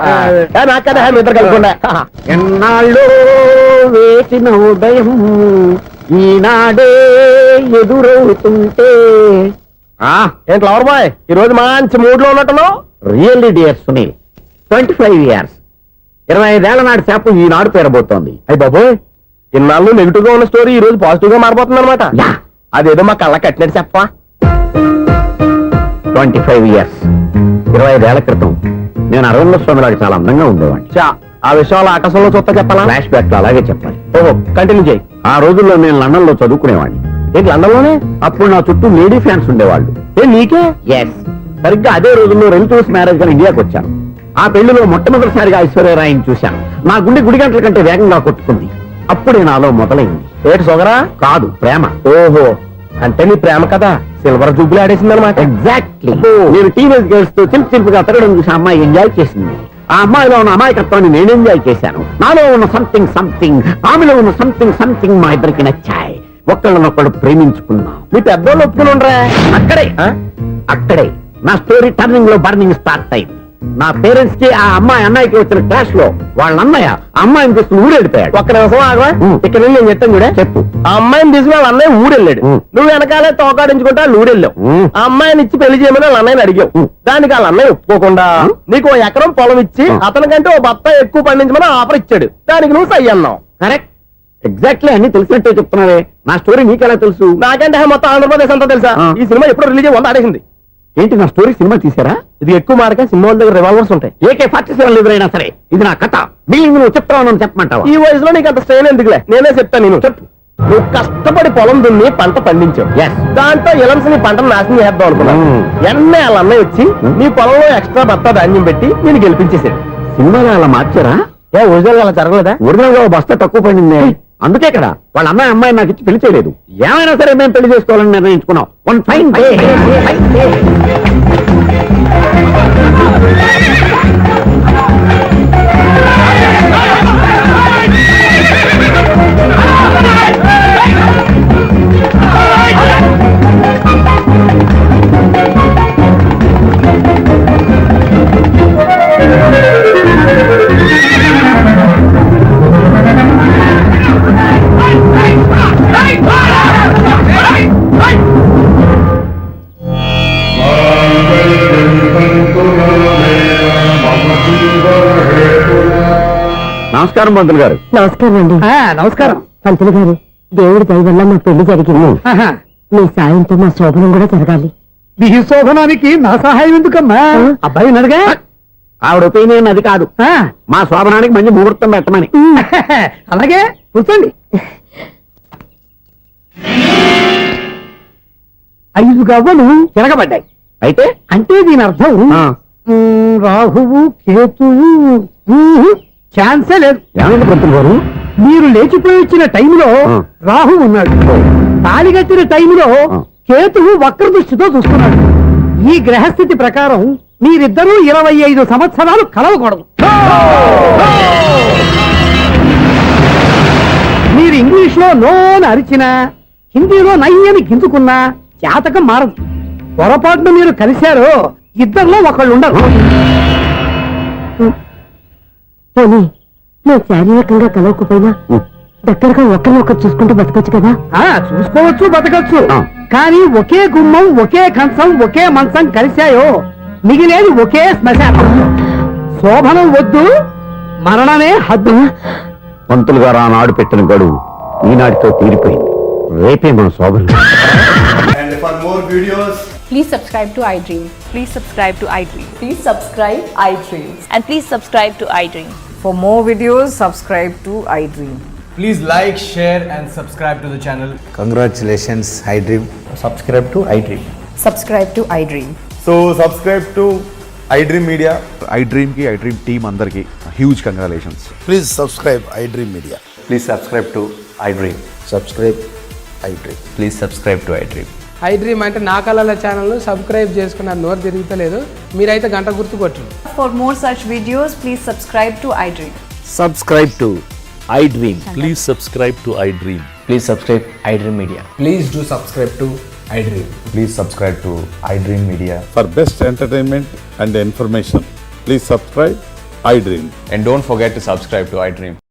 నాకు కదా మీ ఇద్దరు కలపకుండా. ఎన్నాళ్ళు వేసిన ఉదయం ఈనాడే ఎదురవుతుంటే. ఏంటి లవర్ బాయ్ ఈ రోజు మంచి మూడ్ లో ఉన్నట్టున్నావు? రియల్లీ డియర్ సునీల్, 25 years 25 ఏళ్ల నాటి శాపం ఈనాడు పేరబోతోంది. అయ్యి బాబోయ్, ఇన్నాళ్ళు నెగిటివ్ గా ఉన్న స్టోరీ ఈ రోజు పాజిటివ్ గా మారిపోతుంది అనమాట. అదేదో మా కళ్ళ కట్టినట్టు చెప్పా. 25 years 25 ఏళ్ల క్రితం నేను అరవింద స్వామిలాగా చాలా అందంగా ఉండేవాడిని. ఆ విషయాలు ఆకాశంలో చూస్తా చెప్పాలా? ఫ్లాష్ బ్యాక్ లో అలాగే చెప్పాలి. ఓహో కంటిన్యూ చేయి. ఆ రోజుల్లో నేను లండన్ లో చదువుకునేవాడిని. ఏంటి లండన్ లోనే? అప్పుడు నా చుట్టూ లేడీ ఫ్యాన్స్ ఉండేవాళ్ళు. నీకే? ఎస్, సరిగ్గా అదే రోజుల్లో రిలేటివ్స్ మ్యారేజ్ గా ఇండియాకి వచ్చాను. ఆ పెళ్లిలో మొట్టమొదటిసారిగా ఐశ్వర్యరాయని చూశాను. నా గుండె గుడి గంటల కంటే వేగంగా కొట్టుకుంది. అప్పుడే నాలో మొదలైంది. ఏటి సొగరా? కాదు, ప్రేమ. ఓహో, అంటే నీ ప్రేమ కదా సిల్వర్ జూబులు ఆడేసింది అనమాట. ఎగ్జాక్ట్లీ. నేను టీనేజ్ గర్ల్స్ తో చిలుపుగా తిరగడం చూసి అమ్మాయి ఎంజాయ్ చేసింది. ఆ అమ్మాయిలో ఉన్న అమాయకత్వాన్ని నేను ఎంజాయ్ చేశాను. నాలో ఉన్న సంథింగ్ ఆమెలో ఉన్న సంథింగ్ మా ఇద్దరికి నచ్చాయి. ఒక్కళ్ళనొక్కడు ప్రేమించుకున్నాం. మీ పెద్దోళ్ళు ఒప్పుకుని ఉండరా? అక్కడే నా స్టోరీ టర్నింగ్ లో బర్నింగ్ స్టార్ట్ అయింది. నా పేరెంట్స్ కి ఆ అమ్మాయి అన్నయ్యకి వచ్చిన క్లాష్ లో వాళ్ళ అన్నయ్య అమ్మాయిని తీసుకుని ఊరెళ్ళిపోయాడు. ఒక్క నిమిషం ఆగవా? ఇక్కడ నేను చెప్తాను కూడా చెప్పు. ఆ అమ్మాయిని తీసుకుని వాళ్ళ అన్నయ్య ఊరెళ్ళాడు. నువ్వు వెనకాలే తోకాడించుకుంటా ఊరెళ్ళావు. ఆ అమ్మాయిని ఇచ్చి పెళ్లి చేయమని వాళ్ళ అన్నయ్యని అడిగావు. దానికి వాళ్ళ అన్నయ్య ఒప్పుకోకుండా నీకు 1 ఎకరం పొలం ఇచ్చి అతనికంటే 1 బత్త ఎక్కువ పండించమని ఆఫర్ ఇచ్చాడు. దానికి నువ్వు సై అన్నావు. కరెక్ట్. ఎగ్జాక్ట్లీ అన్ని తెలిసినట్టే చెప్తున్నావే. నా స్టోరీ నీకెలా తెలుసు? నాకంటే మొత్తం ఆంధ్రప్రదేశ్ అంతా తెలుసా? ఈ సినిమా ఎప్పుడు రిలీజ్ 100 ఆడేసింది. ఏంటి నా స్టోరీ సినిమా తీసారా? ఇది ఎక్కువ మార్క సినిమా వాళ్ళ దగ్గర రివాల్వర్స్ ఉంటాయి. AK-47 ఎదురైనా సరే ఇది నా కథ. మిగిలింది నువ్వు చెప్తావు చెప్పమంటావా? ఈ వయసులో నీకు అంత స్ట్రెయిన్ ఎందుకులే, నేనే చెప్తాను. నేను చెప్పు. నువ్వు కష్టపడి పొలం దున్ని పంట పండించావు. దాంతో ఇలమ్స్ నీ పంటను నాశనం చేద్దాం అనుకున్నావు. ఎన్నే వాళ్ళ అన్నయ్య వచ్చి నీ పొలంలో ఎక్స్ట్రా బత్తా ధాన్యం పెట్టి నేను గెలిపించేసాడు. సినిమాలో అలా మార్చారా? ఒరిజినల్ అలా జరగలేదా? ఒరిజినల్ గా బస్తా తక్కువ పడింది. అందుకే కదా వాళ్ళ అమ్మాయి నాకు ఇచ్చి పెళ్లి చేయలేదు. ఏమైనా సరే మేము పెళ్లి చేసుకోవాలని నిర్ణయించుకున్నాం. One fine day. నమస్కారం పంతులు గారు. నమస్కారం అండి. నమస్కారం. పంతులు గారు, దేవుడి దయ వల్ల మా పెళ్లి జరిగింది. మీ సాయంతో మా శోభనం కూడా జరగాలి. మీ శోభనానికి నా సహాయం ఎందుకమ్మా? అబ్బాయి అడగా. ఆవిడ ఒపీనియన్ అది కాదు. మా శోభనానికి మంచి ముహూర్తం పెట్టమని. అలాగే కూర్చోండి. 5 గవ్వలు తిరగబడ్డాయి. అయితే అంటే దీని అర్థం రాహువు కేతువు ఛాన్సే లేదు. ఏమైంది పంతులు గారు? మీరు లేచిపోయి వచ్చిన టైంలో రాహు ఉన్నాడు. తాళిగట్టిన టైంలో కేతువు వక్ర దృష్టితో చూస్తున్నాడు. ఈ గ్రహస్థితి ప్రకారం మీరిద్దరూ 25 సంవత్సరాలు కలవకూడదు. మీరు ఇంగ్లీష్ లో నోని అరిచినా, హిందీలో నయ్యని గింజుకున్నా జాతకం మారదు. పొరపాటున మీరు కలిశారో ఇద్దరిలో ఒకళ్ళు ఉండరు. పోనీ మేము శారీరకంగా కలవకపోయినా దగ్గరగా ఒకరినొకరు చూసుకుంటూ బతకొచ్చు కదా? చూసుకోవచ్చు, బతకచ్చు. కానీ ఒకే గుమ్మం, ఒకే కంచం, ఒకే మంచం కలిశాయో మిగిలేది ఒకే శ్మశానం. శోభనం వద్దు, మరణమే హద్దు. పంతులు గారు ఆనాడు పెట్టిన గడువు ఈనాటితో తీరిపోయింది. రేపే మన శోభనం. And for more videos, please subscribe to iDream. Please subscribe to iDream. Please subscribe iDream. And please subscribe to iDream. For more videos, subscribe to iDream. please like, share and subscribe to the channel. Congratulations, iDream. Subscribe to iDream. Subscribe to iDream. So subscribe to iDream Media. iDream ki iDream team andarki huge congratulations. Please subscribe iDream Media. Please subscribe to iDream. Subscribe iDream. Please subscribe to iDream. iDream అంటే నా కళల channel subscribe చేసుకున్నారు. నోరు తిరుగుతలేదు. మీరైతే గంట గుర్తు కొట్టండి. For more such videos, please subscribe to iDream. Subscribe to iDream. Please subscribe to iDream. Please subscribe iDream Media. Please do subscribe to iDream. Please subscribe to iDream Media. For best entertainment and information, please subscribe iDream. And don't forget to subscribe to iDream.